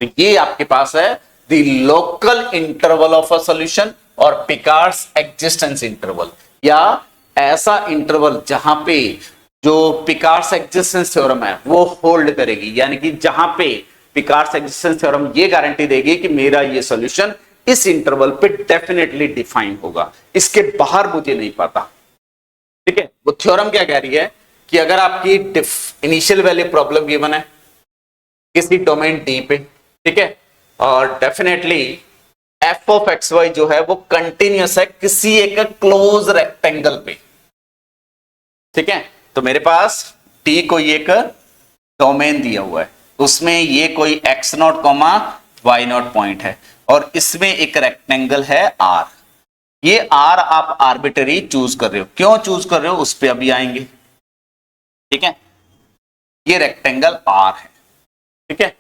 तो ये आपके पास है the local interval of a solution और पिकार्ड्स एक्जिस्टेंस इंटरवल, या ऐसा इंटरवल जहां पे जो पिकार्ड्स एक्जिस्टेंस थ्योरम है वो होल्ड करेगी, यानी कि जहां पे पिकार्ड्स एक्जिस्टेंस थ्योरम ये गारंटी देगी कि मेरा ये सॉल्यूशन इस इंटरवल पे डेफिनेटली डिफाइन होगा, इसके बाहर मुझे नहीं पता। ठीक है, वो थ्योरम क्या कह रही है कि अगर आपकी इनिशियल वैल्यू प्रॉब्लम गिवन है किसी डोमेन डी पे, ठीक है, और definitely f of x y जो है वो कंटिन्यूअस है किसी एक क्लोज रेक्टेंगल पे। ठीक है, तो मेरे पास टी कोई एक डोमेन दिया हुआ है, उसमें ये कोई x naught comma y naught point है, और इसमें एक रेक्टेंगल है आर। ये आर आप आर्बिटरी चूज कर रहे हो, क्यों चूज कर रहे हो उस पर अभी आएंगे। ठीक है, ये रेक्टेंगल आर है। ठीक है,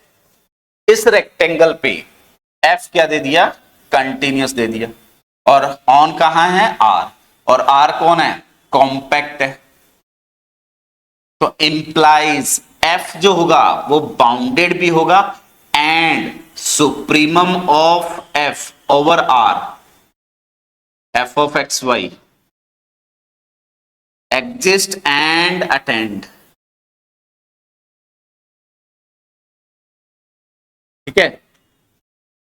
इस रेक्टेंगल पे एफ क्या दे दिया, कंटिन्यूअस दे दिया, और ऑन कहां है आर, और आर कौन है, कॉम्पैक्ट है, तो इंप्लाइज एफ जो होगा वो बाउंडेड भी होगा and supremum of f over R, f of x y exist and attend. ठीक है,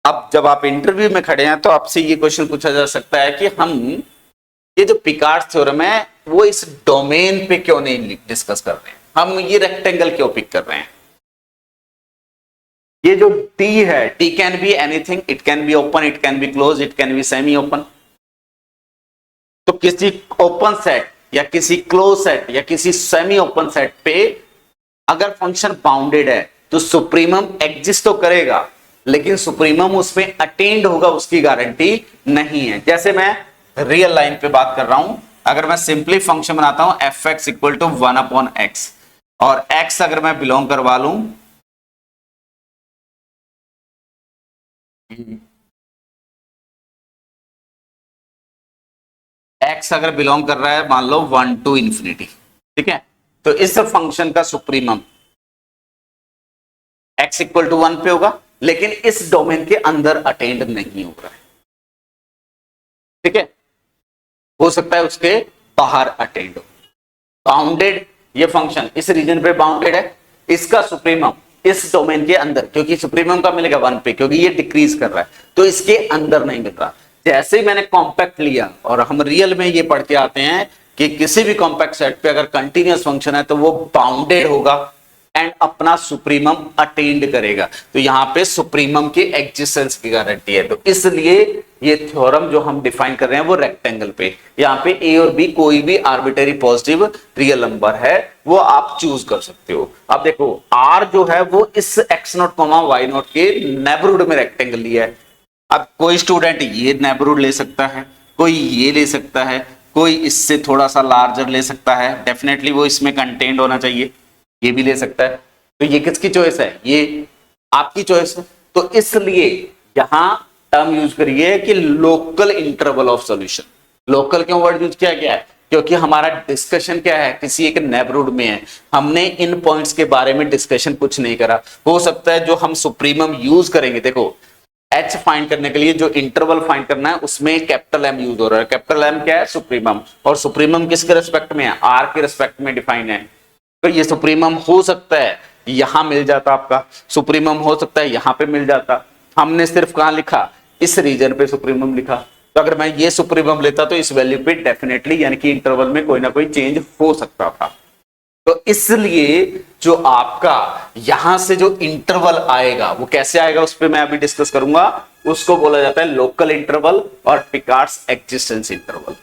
अब जब आप इंटरव्यू में खड़े हैं तो आपसे ये क्वेश्चन पूछा जा सकता है कि हम ये जो पिकार्ड्स थ्योरम है वो इस डोमेन पे क्यों नहीं डिस्कस कर रहे हैं, हम ये रेक्टेंगल क्यों पिक कर रहे हैं। ये जो टी है, T can be anything, it can be open, it can be close, it can be semi open. तो किसी ओपन सेट या किसी क्लोज सेट या किसी सेमी ओपन सेट पे अगर फंक्शन बाउंडेड है तो सुप्रीमम एग्जिस्ट तो करेगा, लेकिन सुप्रीमम उसमें अटेंड होगा उसकी गारंटी नहीं है। जैसे मैं रियल लाइन पे बात कर रहा हूं, अगर मैं सिंपली फंक्शन बनाता हूं F x equal to 1/x, और x अगर मैं बिलोंग करवा लूं x अगर बिलोंग कर रहा है मान लो 1 to इंफिनिटी, ठीक है, तो इस फंक्शन का सुप्रीमम x इक्वल टू 1 पे होगा, लेकिन इस डोमेन के अंदर अटेंड नहीं हो रहा है। ठीक है, हो सकता है उसके बाहर अटेंड हो। बाउंडेड ये फंक्शन इस रीजन पे बाउंडेड है, इसका सुप्रीमम इस डोमेन के अंदर, क्योंकि सुप्रीमम का मिलेगा 1 पे, क्योंकि ये डिक्रीज कर रहा है, तो इसके अंदर नहीं मिल रहा। जैसे ही मैंने कॉम्पैक्ट लिया, और हम रियल में ये पढ़ के आते हैं कि किसी भी कॉम्पैक्ट सेट पे अगर कंटिन्यूअस फंक्शन है तो वो बाउंडेड होगा एंड अपना सुप्रीमम अटेंड करेगा, तो यहां पे सुप्रीमम के एग्जिस्टेंस की गारंटी है। तो इसलिए ये थ्योरम जो हम डिफाइन कर रहे हैं वो रेक्टेंगल पे, यहाँ पे ए और बी कोई भी आर्बिटरी पॉजिटिव रियल नंबर है वो आप चूज कर सकते हो। अब देखो आर जो है वो इस x naught comma y naught के नेबरहुड में रेक्टेंगल लिया है। अब कोई स्टूडेंट ये नेबरहुड ले सकता है, कोई ये ले सकता है, कोई इससे थोड़ा सा लार्जर ले सकता है, डेफिनेटली वो इसमें कंटेंट होना चाहिए, ये भी ले सकता है। तो ये किसकी चॉइस है, ये आपकी चॉइस है। तो इसलिए यहां टर्म यूज करिए कि local interval of solution. Local क्यों वर्ड यूज किया गया है, क्योंकि हमारा डिस्कशन क्या है, किसी एक नेबरहुड में है, हमने इन पॉइंट्स के बारे में डिस्कशन कुछ नहीं करा। हो सकता है जो हम सुप्रीमम यूज करेंगे, देखो एच फाइंड करने के लिए जो इंटरवल फाइंड करना है उसमें कैपिटल एम यूज हो रहा है। कैपिटल एम क्या है, सुप्रीमम, और सुप्रीमम किसके रिस्पेक्ट में है, आर के रिस्पेक्ट में डिफाइन है। तो ये सुप्रीमम हो सकता है यहां मिल जाता, आपका सुप्रीमम हो सकता है यहां पे मिल जाता, हमने सिर्फ कहां लिखा, इस रीजन पे सुप्रीमम लिखा। तो अगर मैं ये सुप्रीमम लेता तो इस वैल्यू पे डेफिनेटली यानी कि इंटरवल में कोई ना कोई चेंज हो सकता था। तो इसलिए जो आपका यहां से जो इंटरवल आएगा वो कैसे आएगा उस पर मैं अभी डिस्कस करूंगा, उसको बोला जाता है लोकल इंटरवल और पिकार्ड्स एक्जिस्टेंस इंटरवल।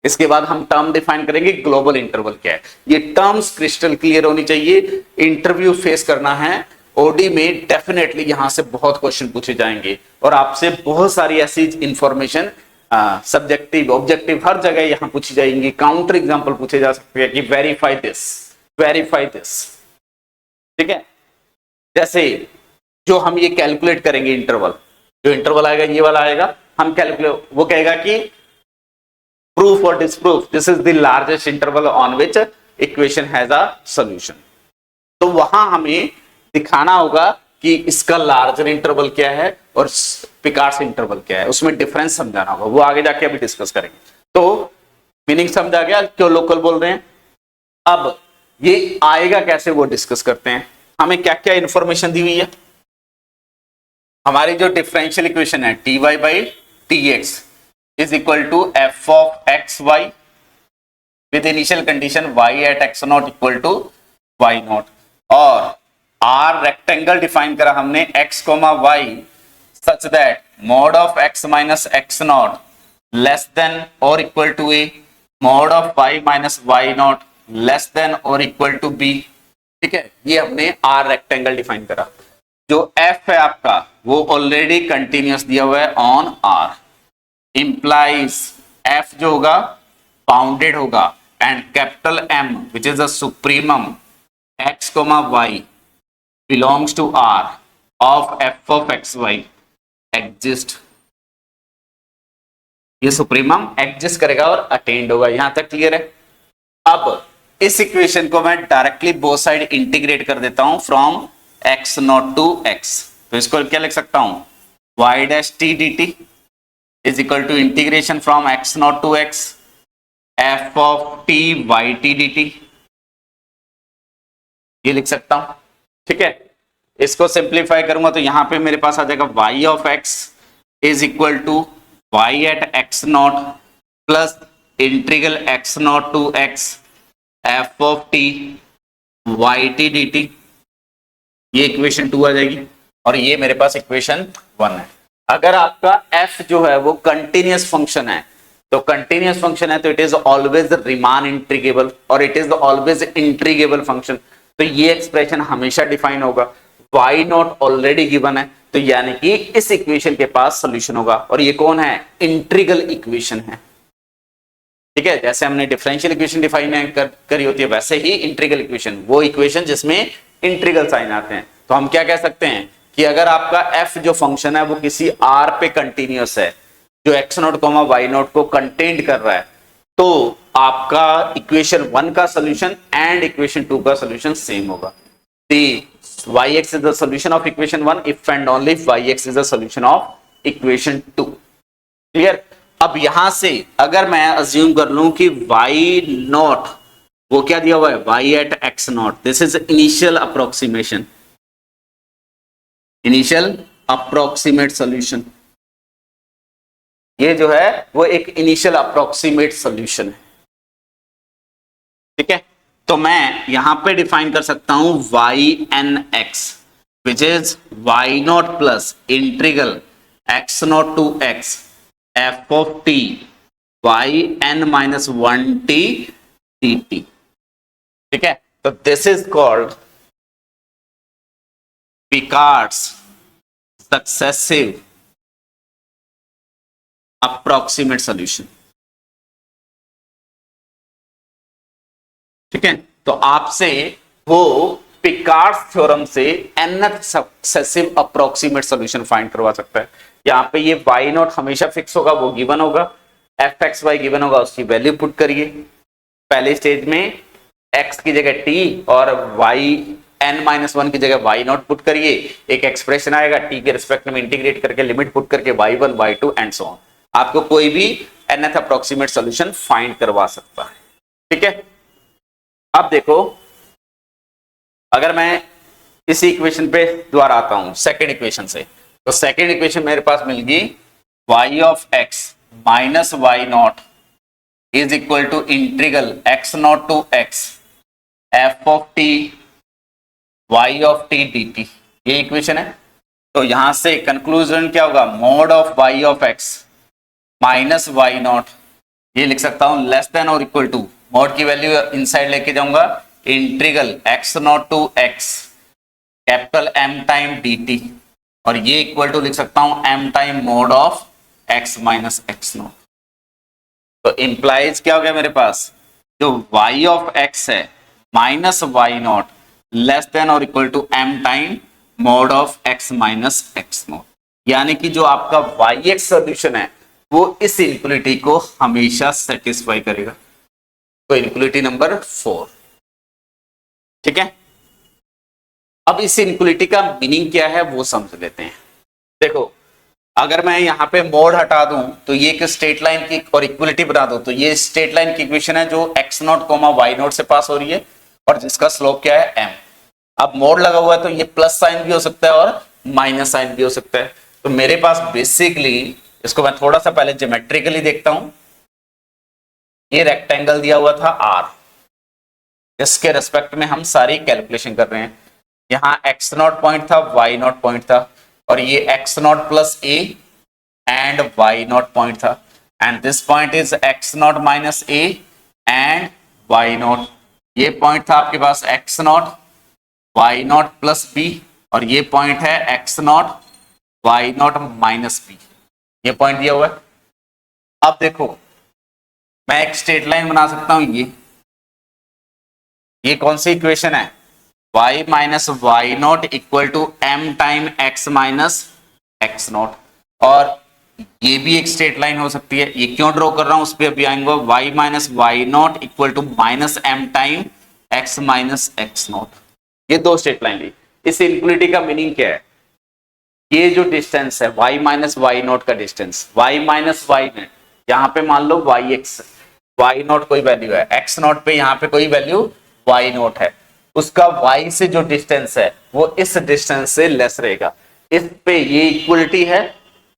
इसके बाद हम टर्म डिफाइन करेंगे ग्लोबल इंटरवल क्या है। ये टर्म्स क्रिस्टल क्लियर होनी चाहिए, इंटरव्यू फेस करना है, ओडी में डेफिनेटली यहां से बहुत क्वेश्चन पूछे जाएंगे और आपसे बहुत सारी ऐसी इंफॉर्मेशन सब्जेक्टिव ऑब्जेक्टिव हर जगह यहां पूछी जाएंगी। काउंटर एग्जांपल पूछे जा सकते हैं कि वेरीफाई दिस, ठीक है। जैसे जो हम ये कैलकुलेट करेंगे इंटरवल, जो इंटरवल आएगा ये वाला आएगा, हम कैलकुलेट, वो कहेगा कि प्रूफ और disproof, this is the largest interval on which equation has a solution. तो वहां हमें दिखाना होगा कि इसका लार्जर इंटरवल क्या है और पिकार्ड्स इंटरवल क्या है, उसमें डिफरेंस समझाना होगा, वो आगे जाके अभी डिस्कस करेंगे। तो मीनिंग समझा गया क्यों लोकल बोल रहे हैं। अब ये आएगा कैसे वो डिस्कस करते हैं। हमें क्या क्या इंफॉर्मेशन दी हुई है। हमारी जो डिफरेंशियल इक्वेशन है d y by d x is equal to f of x y with initial condition y at x nought equal to y nought, और आर रेक्टेंगल डिफाइन करा हमने x comma y such that mod of x minus x nought less than और equal to a, mod of y minus y nought less than और equal to b. ठीक है, ये हमने are rectangle define करा। जो एफ है आपका वो ऑलरेडी कंटिन्यूअस दिया हुआ है ऑन आर, इंप्लाइज एफ जो होगा बाउंडेड होगा and capital M which is the supremum x comma y belongs to R of f of x y exist. ये सुप्रीमम एग्जिस्ट करेगा और अटेंड होगा। यहां तक क्लियर है। अब इस इक्वेशन को मैं डायरेक्टली बोथ साइड इंटीग्रेट कर देता हूं from x naught to x. तो इसको क्या लिख सकता हूं, y dash t d t is equal to integration from x naught to x f of t y t d t, ये लिख सकता हूं। ठीक है, इसको सिंप्लीफाई करूंगा तो यहां पे मेरे पास आ जाएगा y of x is equal to y at x naught plus integral x naught to x f of t y t d t, ये इक्वेशन 2 आ जाएगी और ये मेरे पास इक्वेशन 1 है। अगर आपका f जो है वो कंटिन्यूअस फंक्शन है तो कंटिन्यूअस फंक्शन है तो इट इज ऑलवेज रिमान इंट्रीगेबल और इट इज ऑलवेज इंट्रीगेबल फंक्शन, तो ये एक्सप्रेशन हमेशा डिफाइन होगा। y नॉट ऑलरेडी गिवन है तो यानी कि इस इक्वेशन के पास सॉल्यूशन होगा, और ये कौन है, इंट्रीगल इक्वेशन है। ठीक है, जैसे हमने डिफरेंशियल इक्वेशन डिफाइन करी होती है वैसे ही इंट्रीगल इक्वेशन, वो इक्वेशन जिसमें इंट्रीगल साइन आते हैं। तो हम क्या कह सकते हैं कि अगर आपका f जो फंक्शन है वो किसी r पे कंटिन्यूअस है जो x naught comma y naught को कंटेंट कर रहा है, तो आपका इक्वेशन 1 का सॉल्यूशन एंड इक्वेशन 2 का सॉल्यूशन सेम होगा। yx is the solution of equation 1 if and only if yx is the solution of equation 2। Clear. अब यहां से अगर मैं अज्यूम कर लूं कि y नॉट वो क्या दिया हुआ है, y at x naught, this is initial approximation, initial approximate solution, ये जो है वो एक इनिशियल अप्रोक्सीमेट सॉल्यूशन है। ठीक है, तो मैं यहां पे डिफाइन कर सकता हूं y n x which is y not plus integral x naught to x f of t y n minus 1t dt। ठीक है, तो this is called Picard's successive approximate solution. ठीक है, तो आपसे वो पिकार्ड्स थ्योरम से nth successive approximate solution find करवा सकता है। यहां पे ये y नॉट हमेशा फिक्स होगा, वो गिवन होगा, एफ एक्स वाई गिवन होगा, उसकी वैल्यू पुट करिए। पहले स्टेज में x की जगह t और y n माइनस 1 की जगह y नॉट पुट करिए, एक एक्सप्रेशन आएगा, t के रिस्पेक्ट में इंटीग्रेट करके लिमिट पुट करके y1 y2 and so on, आपको कोई भी nth अप्रोक्सीमेट सॉल्यूशन फाइंड करवा सकता है। ठीक है, अब देखो अगर मैं इसी इक्वेशन पे दोबारा आता हूं सेकेंड इक्वेशन से, तो सेकेंड इक्वेशन मेरे पास मिल गई y of x minus y naught is equal to integral x naught to x f of t y of t dt, ये इक्वेशन है। तो यहां से कंक्लूजन क्या होगा, mod of y of x minus y naught, ये लिख सकता हूं लेस देन और इक्वल टू, मॉड की वैल्यू इनसाइड लेके जाऊंगा, integral x naught to x capital M time dt, और ये इक्वल टू लिख सकता हूं M time mod of x minus x nought. तो इंप्लाइज क्या हो गया मेरे पास, जो y ऑफ x है minus y nought less than और equal to M time mod of x minus x nought, यानी कि जो आपका yx सॉल्यूशन है वो इस इनक्वलिटी को हमेशा सेटिस्फाई करेगा। तो इनक्वलिटी नंबर 4। ठीक है, अब इस इनइक्वालिटी का मीनिंग क्या है वो समझ लेते हैं। देखो, अगर मैं यहाँ पे मोड हटा दूं तो ये एक स्ट्रेट लाइन की और इक्वलिटी बना दूं तो ये स्ट्रेट लाइन की इक्वेशन है जो x naught comma y naught से पास हो रही है और जिसका स्लोप क्या है m। अब मोड लगा हुआ है तो ये प्लस साइन भी हो सकता है और माइनस साइन भी हो सकता है। तो मेरे पास बेसिकली, इसको मैं थोड़ा सा पहले ज्योमेट्रिकली देखता हूं। ये रेक्टेंगल दिया हुआ था r, इसके रेस्पेक्ट में हम सारी कैलकुलेशन कर रहे हैं। यहाँ x नॉट पॉइंट था, y नॉट पॉइंट था और ये x nought plus a and y nought point था and this point is x nought minus a and y nought. ये पॉइंट था आपके पास x nought y not plus b और ये पॉइंट है x nought y nought minus b। ये point दिया हुआ है। अब देखो, मैं एक स्ट्रेट लाइन बना सकता हूं। ये कौन सी इक्वेशन है? y minus y not equal to m time x minus x not. और ये भी एक स्ट्रेट लाइन हो सकती है। ये क्यों ड्रॉ कर रहा हूं उस पर अभी आएंगे। y minus y not equal to minus m time x minus x naught. ये दो स्ट्रेट लाइन ली। इस इनइक्वालिटी का मीनिंग क्या है? ये जो डिस्टेंस है y माइनस वाई नॉट का distance, y minus y naught, यहाँ पे मान लो yx, y नॉट कोई वैल्यू है, x नॉट पे यहाँ पे कोई वैल्यू y नॉट है, उसका y से जो डिस्टेंस है वो इस डिस्टेंस से लेस रहेगा। इस पे ये इक्वलिटी है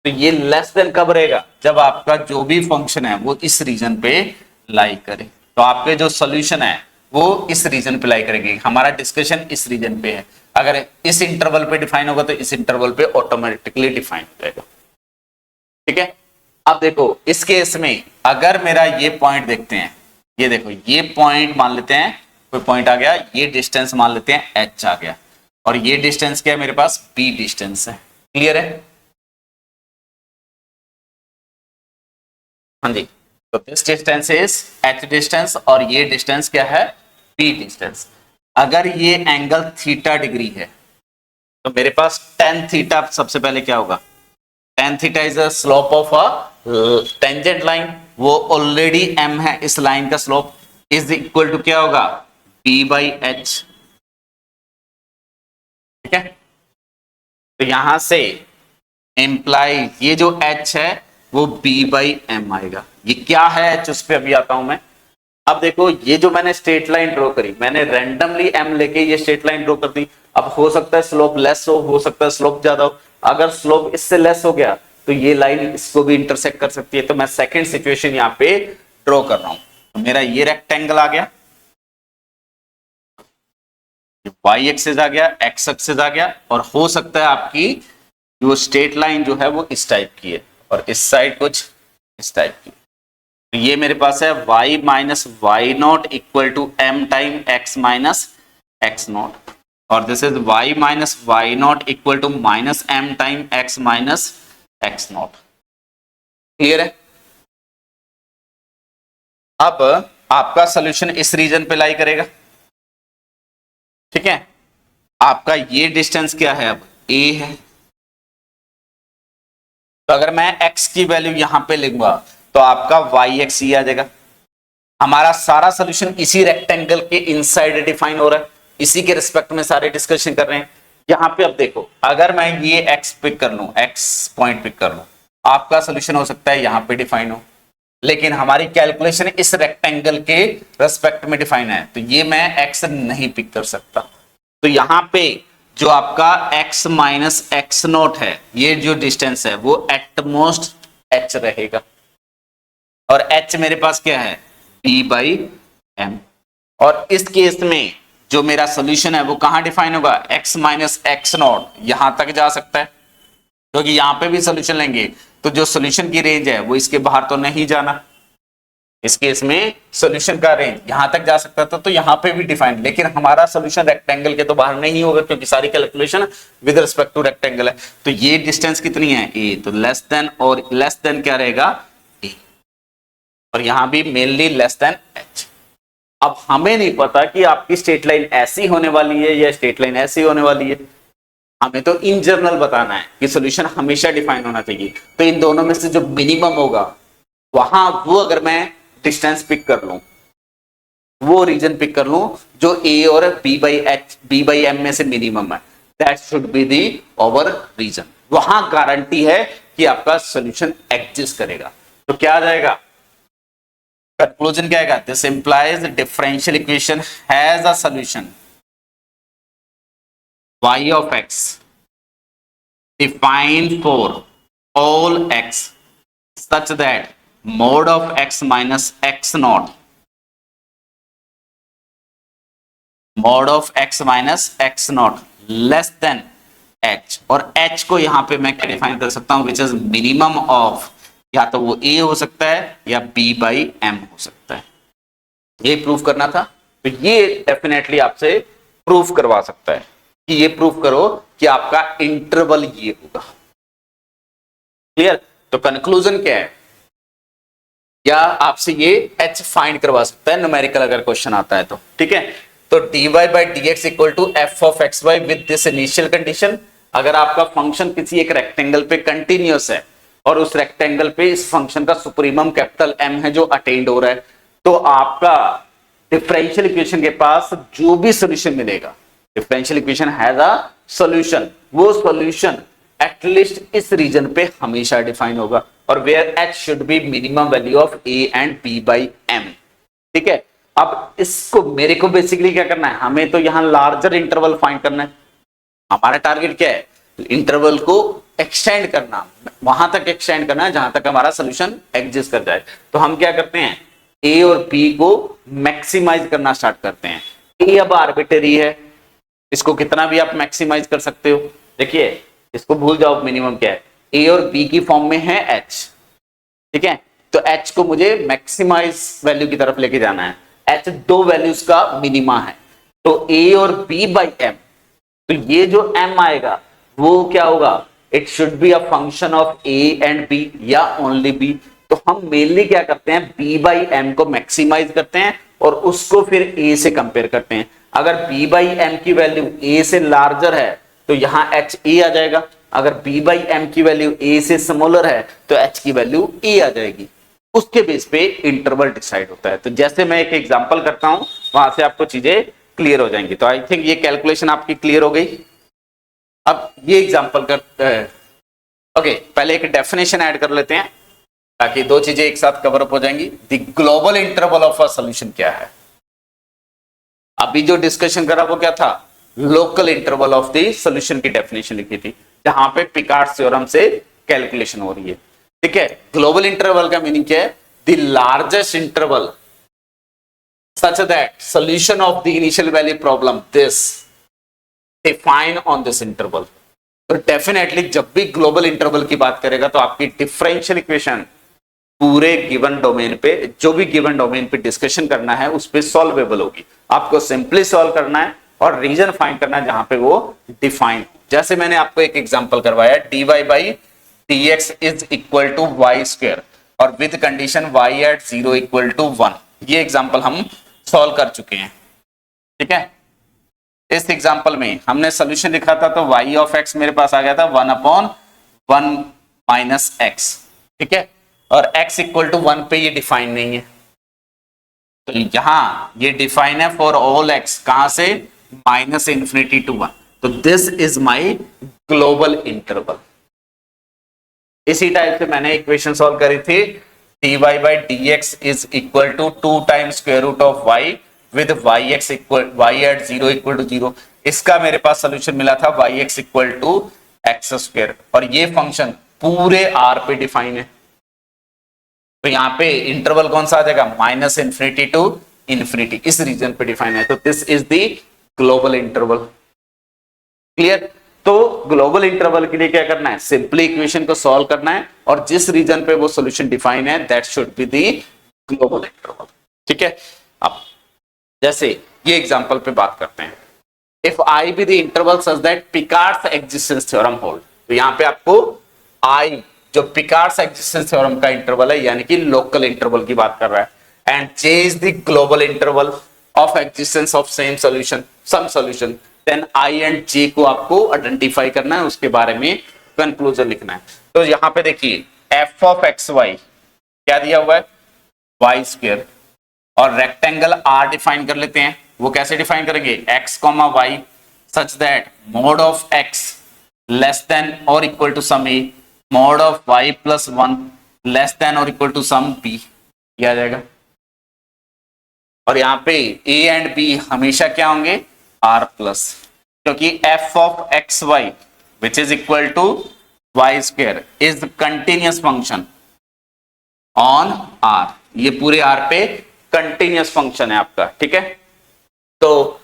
तो ये लेस देन कब रहेगा? जब आपका जो भी फंक्शन है वो इस रीजन पे लाई करे। तो आपके जो सॉल्यूशन है वो इस रीजन पे लाई करेंगे। हमारा डिस्कशन इस रीजन पे है। अगर इस इंटरवल पे डिफाइन होगा तो इस इंटरवल पे ऑटोमेटिकली डिफाइन हो जाएगा। ठीक है। अब देखो, इस केस में अगर मेरा ये पॉइंट देखते हैं, ये देखो, ये पॉइंट मान लेते हैं, कोई पॉइंट आ गया, ये डिस्टेंस मान लेते हैं h आ गया और ये डिस्टेंस क्या है मेरे पास? b डिस्टेंस है। क्लियर है? हाँ जी। तो this distance is h distance और ये डिस्टेंस क्या है? b distance. अगर ये एंगल थीटा डिग्री है तो मेरे पास tan थीटा सबसे पहले क्या होगा? tan theta is the slope of a tangent line. वो ऑलरेडी m है, इस लाइन का स्लोप इज इक्वल टू क्या होगा? b by H. ठीक है। तो यहां से इंप्लाई ये जो h है वो b बाई एम आएगा। ये क्या है h? उस पर अभी आता हूं मैं। अब देखो, ये जो मैंने स्ट्रेट लाइन ड्रॉ करी, मैंने रैंडमली m लेके ये स्ट्रेट लाइन ड्रॉ कर दी। अब हो सकता है स्लोप लेस हो सकता है स्लोप ज्यादा हो। अगर स्लोप इससे लेस हो गया तो ये लाइन इसको भी इंटरसेक्ट कर सकती है। तो मैं सेकंड सिचुएशन यहाँ पे ड्रॉ कर रहा हूं। तो मेरा ये रेक्टेंगल आ गया, y एक्सिस आ गया, x एक्सिस आ गया और हो सकता है आपकी जो स्ट्रेट लाइन जो है वो इस टाइप की है और इस साइड कुछ इस टाइप की। तो ये मेरे पास है y minus y not equal to m time x minus x not और this is y minus y not equal to minus m time x minus x nought. Clear है? अब आपका सोल्यूशन इस रीजन पे लाई करेगा। ठीक है। आपका ये डिस्टेंस क्या है? अब a है। तो अगर मैं x की वैल्यू यहां पे लिखूंगा तो आपका y एक्स ही आ जाएगा। हमारा सारा सोल्यूशन इसी रेक्टेंगल के इनसाइड डिफाइन हो रहा है, इसी के रिस्पेक्ट में सारे डिस्कशन कर रहे हैं। यहां पे अब देखो, अगर मैं ये x पिक कर लूं, x पॉइंट पिक कर लूं, आपका सोल्यूशन हो सकता है यहां पे डिफाइन हो, लेकिन हमारी कैलकुलेशन इस रेक्टेंगल के रेस्पेक्ट में डिफाइन है तो ये मैं x नहीं पिक कर सकता। तो यहां पे जो आपका x माइनस एक्स नोट है, ये जो डिस्टेंस है वो एटमोस्ट h रहेगा और h मेरे पास क्या है? b by M. और इस केस में जो मेरा सोल्यूशन है वो कहां डिफाइन होगा? x माइनस एक्स नॉट यहां तक जा सकता है, क्योंकि यहां पे भी सोल्यूशन लेंगे तो जो सोल्यूशन की रेंज है वो इसके बाहर तो नहीं जाना। इस केस में सोल्यूशन का रेंज यहां तक जा सकता था तो यहां पे भी डिफाइन, लेकिन हमारा सोल्यूशन रेक्टेंगल के तो बाहर नहीं होगा क्योंकि सारी calculation with respect to rectangle है। तो ये डिस्टेंस कितनी है? a। तो लेस देन, और लेस देन क्या रहेगा? a। और यहां भी मेनली लेस देन h। अब हमें नहीं पता कि आपकी स्ट्रेट लाइन ऐसी होने वाली है या स्ट्रेट लाइन ऐसी होने वाली है, हमें तो इन जनरल बताना है कि सोल्यूशन हमेशा डिफाइन होना चाहिए। तो इन दोनों में से जो मिनिमम होगा वहां वो अगर मैं डिस्टेंस पिक कर लूं वो रीजन पिक कर लूं जो ए और बी बाई एम में से मिनिमम है, that should be the over region. वहां गारंटी है कि आपका सॉल्यूशन एग्जिस्ट करेगा। तो क्या आ जाएगा, कंक्लूजन क्या आएगा, this implies differential equation has a solution y of x defined for all x such that mod of x minus x naught less than h, और h को यहां पे मैं क्या डिफाइन कर सकता हूं, विच इज मिनिमम ऑफ, या तो वो a हो सकता है या b बाई m हो सकता है। ये प्रूफ करना था, तो ये डेफिनेटली आपसे प्रूफ करवा सकता है कि ये प्रूफ करो कि आपका इंटरवल ये होगा। क्लियर? तो कंक्लूजन क्या है, या आपसे ये h फाइंड करवा सकता है न्यूमेरिकल अगर क्वेश्चन आता है तो, ठीक है। तो dy by d x equal to f of x y with this initial condition. अगर आपका फंक्शन किसी एक रेक्टेंगल पे कंटिन्यूअस है और उस रेक्टेंगल पे इस फंक्शन का सुप्रीमम कैपिटल m है जो अटेन्ड हो रहा है, तो आपका डिफरेंशियल इक्वेशन के पास जो भी सॉल्यूशन मिलेगा, differential equation has a solution, वो सॉल्यूशन एटलीस्ट इस रीजन पे हमेशा डिफाइन होगा, और where h should be minimum value of a and b by m। ठीक है, अब इसको मेरे को बेसिकली क्या करना है, हमें तो यहां लार्जर इंटरवल फाइंड करना है। हमारा टारगेट क्या है, इंटरवल को एक्सटेंड करना, वहां तक एक्सटेंड करना है जहां तक हमारा सोल्यूशन एग्जिस्ट कर जाए। तो हम क्या करते हैं, ए और बी को मैक्सिमाइज करना स्टार्ट करते हैं। ए अब आर्बिट्रेरी है, इसको कितना भी आप मैक्सिमाइज कर सकते हो। देखिए इसको भूल जाओ, मिनिमम क्या है, ए और बी की फॉर्म में है एच, ठीक है। तो एच को मुझे मैक्सिमाइज वैल्यू की तरफ लेके जाना है। एच दो वैल्यूज का मिनिमा है, तो ए और बी बाई एम, तो ये जो m आएगा वो क्या होगा, it should be a function of a and b या ओनली b। तो हम मेनली क्या करते हैं, b बाई एम को मैक्सिमाइज करते हैं और उसको फिर a से कंपेयर करते हैं। अगर b बाई एम की वैल्यू a से लार्जर है तो यहां h a आ जाएगा, अगर b बाई एम की वैल्यू a से स्मॉलर है तो h की वैल्यू a आ जाएगी। उसके बेस पे इंटरवल डिसाइड होता है। तो जैसे मैं एक एग्जांपल करता हूं, वहां से आपको चीजें क्लियर हो जाएंगी। तो आई थिंक ये कैलकुलेशन आपकी क्लियर हो गई। अब ये एग्जांपल करते हैं, ओके, पहले एक डेफिनेशन ऐड कर लेते हैं ताकि दो चीजें एक साथ कवर अप हो जाएंगी। The global interval of a solution क्या है, अभी जो डिस्कशन करा वो क्या था, local interval of the solution की डेफिनेशन लिखी थी, जहां पे पिकार्ड थ्योरम से कैलकुलेशन हो रही है। ठीक है, ग्लोबल इंटरवल का मीनिंग क्या है, the largest interval such that solution of the initial value problem this define on this interval। तो डेफिनेटली जब भी ग्लोबल इंटरवल की बात करेगा तो आपकी डिफरेंशियल इक्वेशन पूरे गिवन डोमेन पे, जो भी गिवन डोमेन पे डिस्कशन करना है उस पे सॉल्वेबल होगी। आपको सिंपली सॉल्व करना है और रीजन फाइंड करना है जहां पे वो डिफाइन। जैसे मैंने आपको एक एग्जांपल करवाया, dy by d x is equal to y square और with condition y at 0 equal to 1। ये एग्जांपल हम सॉल्व कर चुके हैं। ठीक है, इस एग्जांपल में हमने सॉल्यूशन लिखा था तो y ऑफ x मेरे पास आ गया था 1/1 माइनस x। ठीक है, और x इक्वल टू 1 पे ये डिफाइन नहीं है, तो यहां ये डिफाइन है फॉर ऑल x, कहां से, माइनस इंफिनिटी टू 1। तो this is my global interval. इसी टाइप से मैंने इक्वेशन सॉल्व करी थी, dy by d x is equal to 2 times square root of y with yx equal y at 0 equal to 0। इसका मेरे पास सोल्यूशन मिला था yx equal to x square, और ये फंक्शन पूरे r पे डिफाइन है। तो यहाँ पे इंटरवल कौन सा आ जाएगा, माइनस इंफिनिटी टू इंफिनिटी, इस रीजन पे डिफाइन है। तो this is the global interval. Clear? तो ग्लोबल इंटरवल के लिए क्या करना है, सिंपली इक्वेशन को सॉल्व करना है और जिस रीजन पे वो सॉल्यूशन डिफाइन है that should be the global interval. ठीक है, अब जैसे ये एग्जांपल पे बात करते हैं, if I be the interval such that Picard's existence theorem hold. तो यहां पे आपको आई जो पिकार्ड्स एक्जिस्टेंस थ्योरम का इंटरवल है, यानी कि लोकल इंटरवल की बात कर रहा है, and J is the global interval of existence of same solution, some solution, then I and J को आपको आइडेंटिफाई करना है, उसके बारे में कंक्लूजन लिखना है। तो यहां पे देखिए एफ ऑफ एक्स वाई क्या दिया हुआ है, वाई स्क्वायर, और रेक्टेंगल आर डिफाइन कर लेते हैं। वो कैसे डिफाइन करेंगे, x, y such that mod of x less than और equal to some a, mod of y plus 1 less than और इक्वल टू सम b, ये आ जाएगा। और यहाँ पे a एंड b हमेशा क्या होंगे, r प्लस, क्योंकि f of x y which is equal to y square is continuous function on r, ये पूरे r पे कंटिन्यूअस फंक्शन है आपका, ठीक है। तो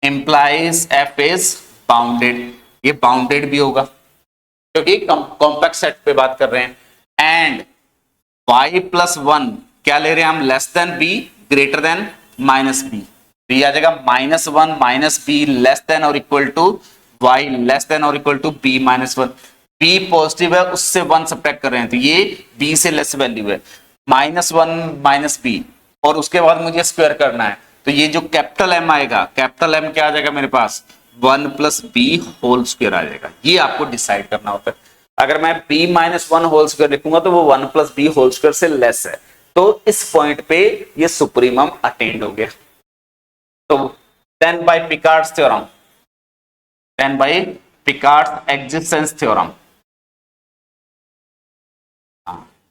इंप्लाइज f इज बाउंडेड, ये बाउंडेड भी होगा क्योंकि कॉम्प्लेक्स सेट पे बात कर रहे हैं। एंड y प्लस 1 क्या ले रहे हैं हम, less than b greater than minus b, तो ये आ जाएगा -1 माइनस b लेस देन और equal to y less than और equal to b minus 1। b positive है, उससे 1 सब्ट्रैक्ट कर रहे हैं, तो ये b से लेस वैल्यू है, -1 माइनस b, और उसके बाद मुझे स्क्वायर करना है, तो ये जो कैपिटल M आएगा, कैपिटल M क्या आ जाएगा मेरे पास, 1 प्लस b होल स्क्वायर आ जाएगा। ये आपको डिसाइड करना होता है। अगर मैं b माइनस 1 होल स्क्वायर लिखूंगा तो वो 1 प्लस b होल स्क्वायर से लेस है, तो इस पॉइंट पे ये सुप्रीमम अटेंड हो गया। तो then by Picard's theorem, then by Picard's existence theorem,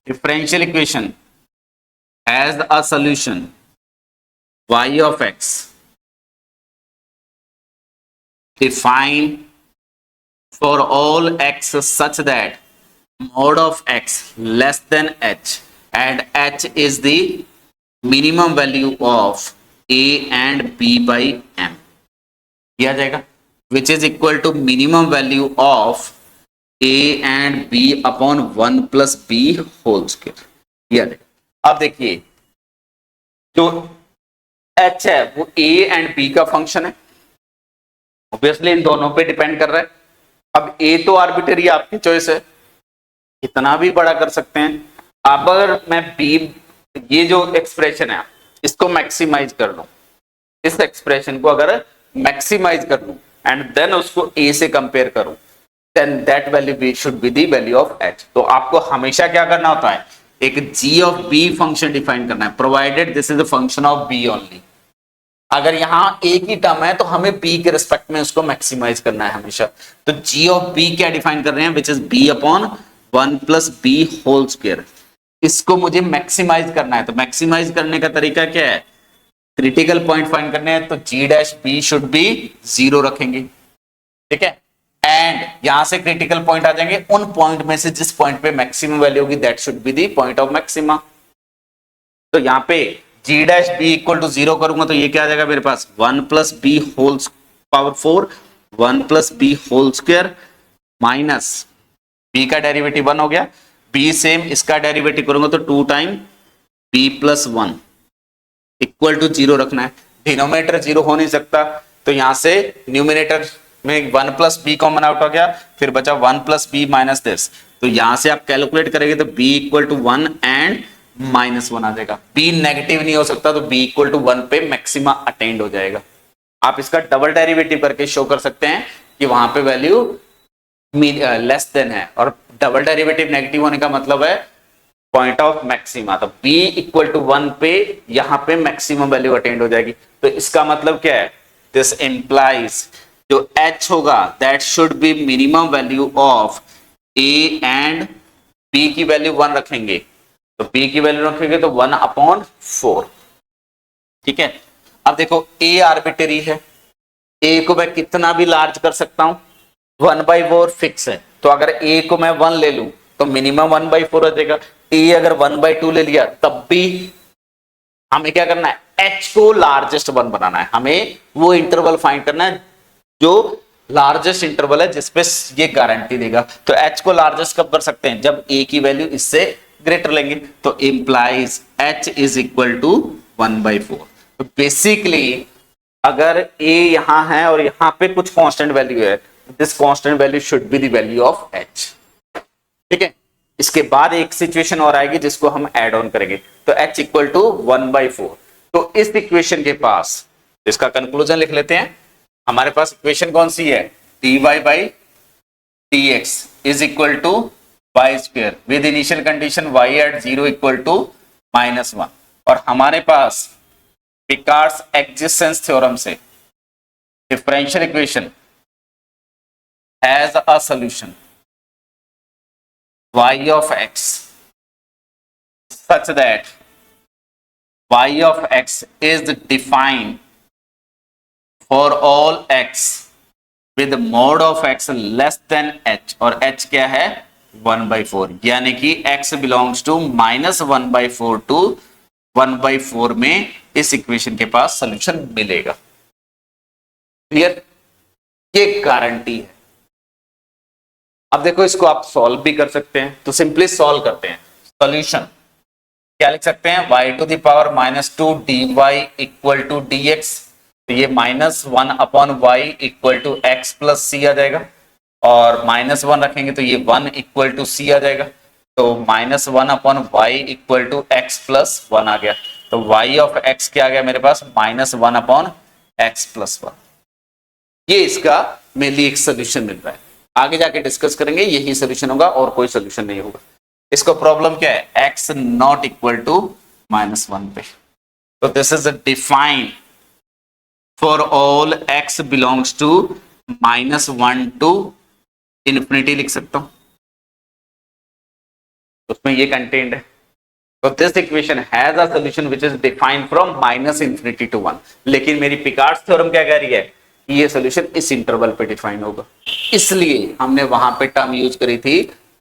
differential equation has a solution y of x defined for all x such that mod of x less than h and h is the minimum value of a and b by m, किया जाएगा, which is equal to minimum value of a and b upon 1 plus b whole square. ये अब देखिए जो h है वो a and b का function है, ऑब्वियसली इन दोनों पे डिपेंड कर रहा है। अब a तो आर्बिट्री आपकी चॉइस है, इतना भी बड़ा कर सकते हैं। अब अगर मैं b, ये जो एक्सप्रेशन है इसको मैक्सिमाइज कर लूं, इस एक्सप्रेशन को अगर मैक्सिमाइज कर लूं एंड देन उसको a से कंपेयर करूं, then that value should be the value of h। तो आपको हमेशा क्या करना होता है, एक g of b function define करना है, provided this is a function of b only. अगर यहाँ एक ही टर्म है तो हमें b के रिस्पेक्ट में उसको मैक्सिमाइज करना है हमेशा। तो g of b क्या डिफाइन कर रहे हैं, which is b upon 1 plus b whole square, इसको मुझे मैक्सिमाइज करना है। तो मैक्सिमाइज करने का तरीका क्या है, क्रिटिकल पॉइंट फाइंड करने हैं, तो g dash b should be 0 रखेंगे, ठीक है। एंड यहां से क्रिटिकल पॉइंट आ जाएंगे, उन पॉइंट में से जिस पॉइंट पे मैक्सिमम वैल्यू होगी that should be the point of maxima. तो यहां पे g dash b equal to 0 करूंगा तो ये क्या आ जाएगा मेरे पास, 1 plus b whole power 4, 1 plus b whole square minus b का डेरिवेटिव 1 हो गया, b सेम इसका डेरिवेटिव करूंगा तो 2 time b plus 1 equal to 0 रखना है। डिनोमिनेटर 0 हो नहीं सकता, तो यहां से न्यूमिनेटर में 1 प्लस बी कॉमन आउट हो गया, फिर बचा 1 प्लस बी माइनस दिस, तो यहां से आप कैलकुलेट करेंगे तो b इक्वल टू 1 एंड -1 आ जाएगा। b नेगेटिव नहीं हो सकता, तो b इक्वल टू 1 पे मैक्सिमा अटेंड हो जाएगा। आप इसका डबल डेरिवेटिव करके शो कर सकते हैं कि वहां पे वैल्यू लेस देन है, और डबल डेरिवेटिव नेगेटिव होने का मतलब है पॉइंट ऑफ मैक्सिमा, तो b इक्वल टू 1 पे यहां पे मैक्सिमम वैल्यू अटेंड हो जाएगी। तो इसका मतलब क्या है, दिस इंप्लाइज जो h होगा that should be minimum value of a and b की वैल्यू 1 रखेंगे, तो b की वैल्यू रखेंगे तो 1 अपॉन 4, ठीक है। अब देखो a आर्बिट्री है, a को मैं कितना भी लार्ज कर सकता हूं, 1/4 फिक्स है, तो अगर a को मैं 1 ले लूं तो मिनिमम 1/4 आ जाएगा। a अगर 1/2 ले लिया तब भी हमें क्या करना है, h को लार्जेस्ट 1 बनाना है, हमें वो इंटरवल फाइंड करना है जो लार्जेस्ट इंटरवल है जिसपे ये गारंटी देगा। तो h को लार्जेस्ट कब कर सकते हैं, जब a की वैल्यू इससे ग्रेटर लेंगे, तो implies h is equal to 1/4। तो बेसिकली अगर a यहां है और यहां पे कुछ कांस्टेंट वैल्यू है, this constant value should be the value of h, ठीक है। इसके बाद एक सिचुएशन और आएगी जिसको हम ऐड ऑन करेंगे, तो h इक्वल टू 1/4। तो इस इक्वेशन के पास इसका कंक्लूजन लिख लेते हैं। हमारे पास इक्वेशन कौन सी है, dy by dx is equal to y square with initial condition y at 0 equal to -1, और हमारे पास पिकार्ड्स एक्जिस्टेंस थ्योरम से differential equation has a solution y of x such that y of x is defined for all x with mod of x less than h, और h क्या है 1/4, यानी कि x belongs to -1/4 to 1/4 में इस equation के पास solution मिलेगा। क्लियर? ये गारंटी है। अब देखो इसको आप सॉल्व भी कर सकते हैं, तो सिंपली सॉल्व करते हैं। सॉल्यूशन क्या लिख सकते हैं, y⁻² dy equal to dx, तो ये -1/y equal to x plus c आ जाएगा, और -1 रखेंगे तो ये 1 इक्वल टू सी आ जाएगा, तो -1/y equal to x plus 1 आ गया, तो y ऑफ x क्या आ गया मेरे पास -1/x प्लस 1। ये इसका मेनली एक सोल्यूशन मिल रहा है। आगे जाके डिस्कस करेंगे, यही सोल्यूशन होगा और कोई सोल्यूशन नहीं होगा। इसको प्रॉब्लम क्या है, x नॉट इक्वल टू -1 पे, तो this is defined for all x belongs to -1 to infinity लिख सकता हूं, उसमें ये कंटेंट है। तो this equation has a solution which is defined from -∞ to 1, लेकिन मेरी पिकार्ड्स थ्योरम क्या कह रही है कि ये सॉल्यूशन इस इंटरवल पे डिफाइन होगा, इसलिए हमने वहां पे टर्म यूज करी थी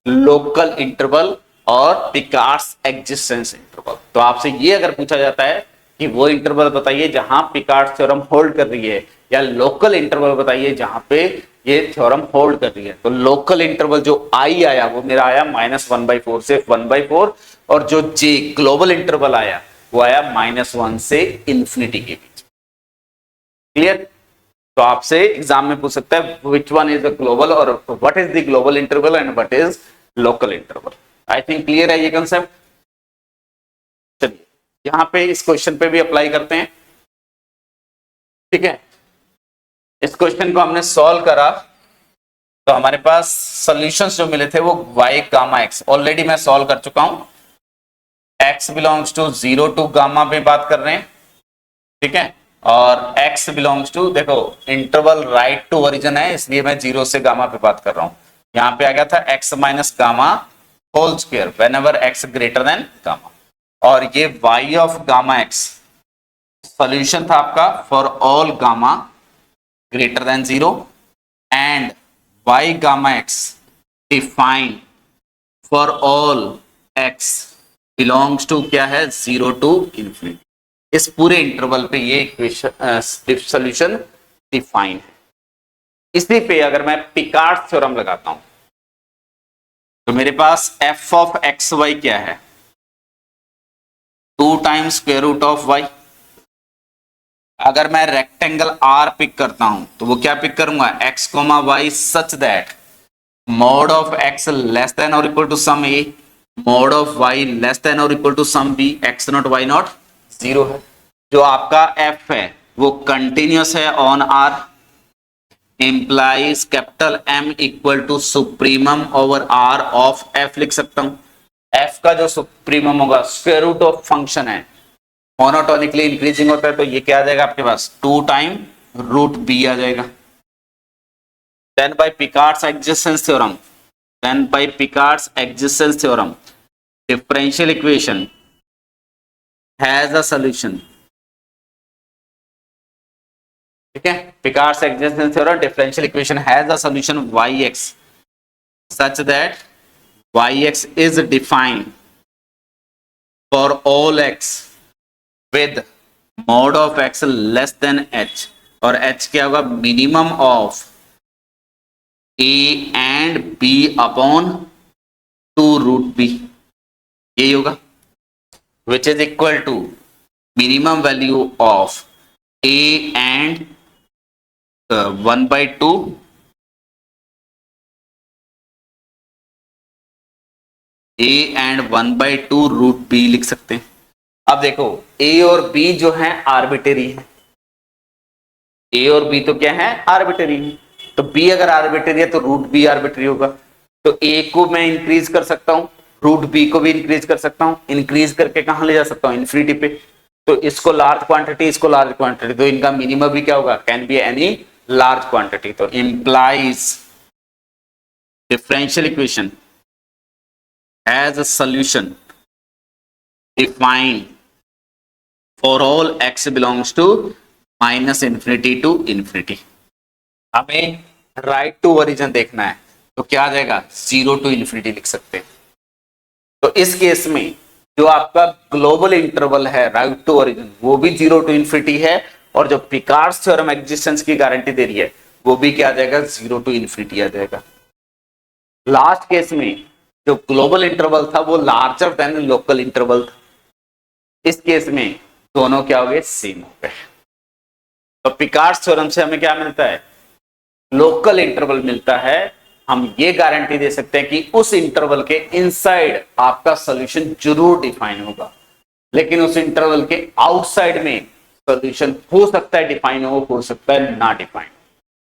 लोकल इंटरवल और पिकार्ड्स एक्जिस्टेंस इंटरवल। तो आपसे ये अगर पूछा जाता है कि वो इंटरवल बताइए जहां पिकार्ड्स थ्योरम होल्ड कर रही है, या लोकल इंटरवल बताइए जहां पे ये थ्योरम होल्ड कर रही है, तो लोकल इंटरवल जो आई आया वो मेरा आया -1/4 से 1/4, और जो जे ग्लोबल इंटरवल आया वो आया -1 से इन्फिनिटी के बीच। क्लियर? तो आपसे एग्जाम में पूछ सकता है which one is the global, और what is the global interval and what is local interval. I think clear है ये कंसेप्ट। चलिए यहां पे इस क्वेश्चन पे भी अप्लाई करते हैं। ठीक है, इस क्वेश्चन को हमने सॉल्व करा तो हमारे पास सॉल्यूशंस जो मिले थे वो y गामा x ऑलरेडी मैं सॉल्व कर चुका हूं। x belongs to 0 to gamma पे बात कर रहे हैं, ठीक है, और x बिलोंग्स टू, देखो इंटरवल राइट टू ओरिजिन है इसलिए मैं 0 से गामा पे बात कर रहा हूं। यहां पे आ गया था x minus gamma whole square whenever x greater than gamma, और ये y of gamma x solution था आपका for all gamma greater than 0 and y gamma x defined for all x belongs to क्या है 0 टू इन्फिनिटी। इस पूरे interval पे ये इक्वेशन सॉल्यूशन डिफाइन है। इसी पे अगर मैं पिकार्ड्स थ्योरम लगाता हूं तो मेरे पास f ऑफ एक्स वाई क्या है 2 times square root of y। अगर मैं रेक्टेंगल R पिक करता हूं तो वो क्या पिक करूंगा x, y such that mod of x less than और equal to some a, mod of y less than और equal to some b, x nought y nought 0 है। जो आपका f है वो कंटिन्यूस है on R, implies capital M equal to supremum over R of f लिख सकता हूं। f का जो सुप्रीमम होगा स्क्वायर रूट ऑफ फंक्शन है, मोनोटोनिकली इंक्रीजिंग होता है, तो ये क्या आ जाएगा आपके पास 2 टाइम रूट बी आ जाएगा। Then by Picard's existence theorem, then by Picard's existence theorem differential equation has a solution. ठीक है, Picard's existence theorem differential equation has a solution yx such that yx is defined for all x with mod of x less than h, और h क्या होगा minimum of a and b upon 2 root b, यही होगा which is equal to minimum value of a and 1/2 a and 1/2 root b लिख सकते हैं। अब देखो a और b जो है आर्बिटरी है, a और b तो क्या है आर्बिटरी है, तो b अगर आर्बिटरी है तो रूट b आर्बिटरी होगा, तो a को मैं इंक्रीज कर सकता हूं रूट बी को भी इंक्रीज कर सकता हूं, इंक्रीज करके कहां ले जा सकता हूं, इन्फिनिटी पे। तो इसको लार्ज क्वांटिटी, इसको लार्ज क्वांटिटी, तो इनका मिनिमम भी क्या होगा, can be any large quantity. तो implies differential equation has a solution defined for all x belongs to minus infinity to infinity. हमें राइट टू ओरिजिन देखना है, तो क्या आ जाएगा, 0 टू इंफिनिटी लिख सकते हैं। तो इस केस में जो आपका ग्लोबल इंटरवल है राइट टू ओरिजिन, वो भी 0 टू इंफिनिटी है, और जो पिकार्ड्स थ्योरम एग्जिस्टेंस की गारंटी दे रही है, वो भी क्या आ जाएगा, 0 टू इंफिनिटी आ जाएगा। लास्ट केस में जो ग्लोबल इंटरवल था वो लार्जर देन लोकल इंटरवल था, इस केस में दोनों क्या हो गए, सेम हो गए। तो पिकार्ड्स थ्योरम से हमें क्या मिलता है, लोकल इंटरवल मिलता है। हम ये गारंटी दे सकते हैं कि उस इंटरवल के इनसाइड आपका सॉल्यूशन जरूर डिफाइन होगा, लेकिन उस इंटरवल के आउटसाइड में सॉल्यूशन हो सकता है डिफाइन हो सकता है ना डिफाइन।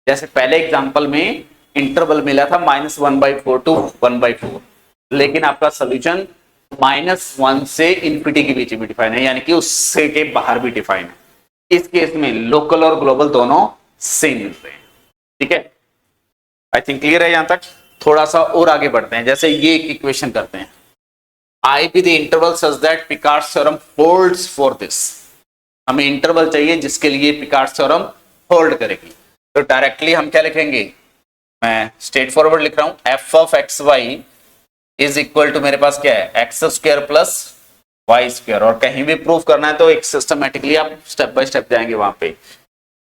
जैसे पहले एग्जांपल में इंटरवल मिला था -1/4 टू 1/4, लेकिन आपका सॉल्यूशन -1 से इन्फिनिटी के बीच में डिफाइन है, यानी कि उससे के बाहर भी डिफाइन है। इस केस में लोकल और ग्लोबल दोनों सेम मिलते हैं। ठीक है, आई थिंक क्लियर है यहां तक। थोड़ा सा और आगे बढ़ते हैं, जैसे ये एक इक्वेशन करते हैं, I be the interval such that Picard's theorem holds for this. हमें इंटरवल चाहिए जिसके लिए पिकार्ड्स थ्योरम होल्ड करेगी। तो डायरेक्टली हम क्या लिखेंगे, मैं स्ट्रेट फॉरवर्ड लिख रहा हूं, f of x y is equal to, मेरे पास क्या है, x square plus y square. और कहीं भी प्रूफ करना है तो एक सिस्टमेटिकली आप स्टेप बाय स्टेप जाएंगे वहां पे।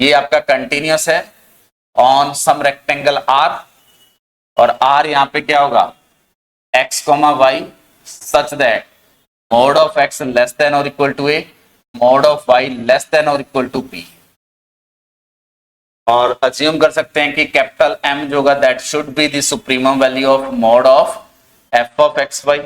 ये आपका कंटिन्यूअस है ऑन सम रेक्टेंगल आर, और आर यहां पे क्या होगा, x comma y such that mod of x less than और equal to a, mod of y less than और इक्वल टू बी। और अज्यूम कर सकते हैं कि कैपिटल एम जो होगा that should be the supremum value of mod of f of x y,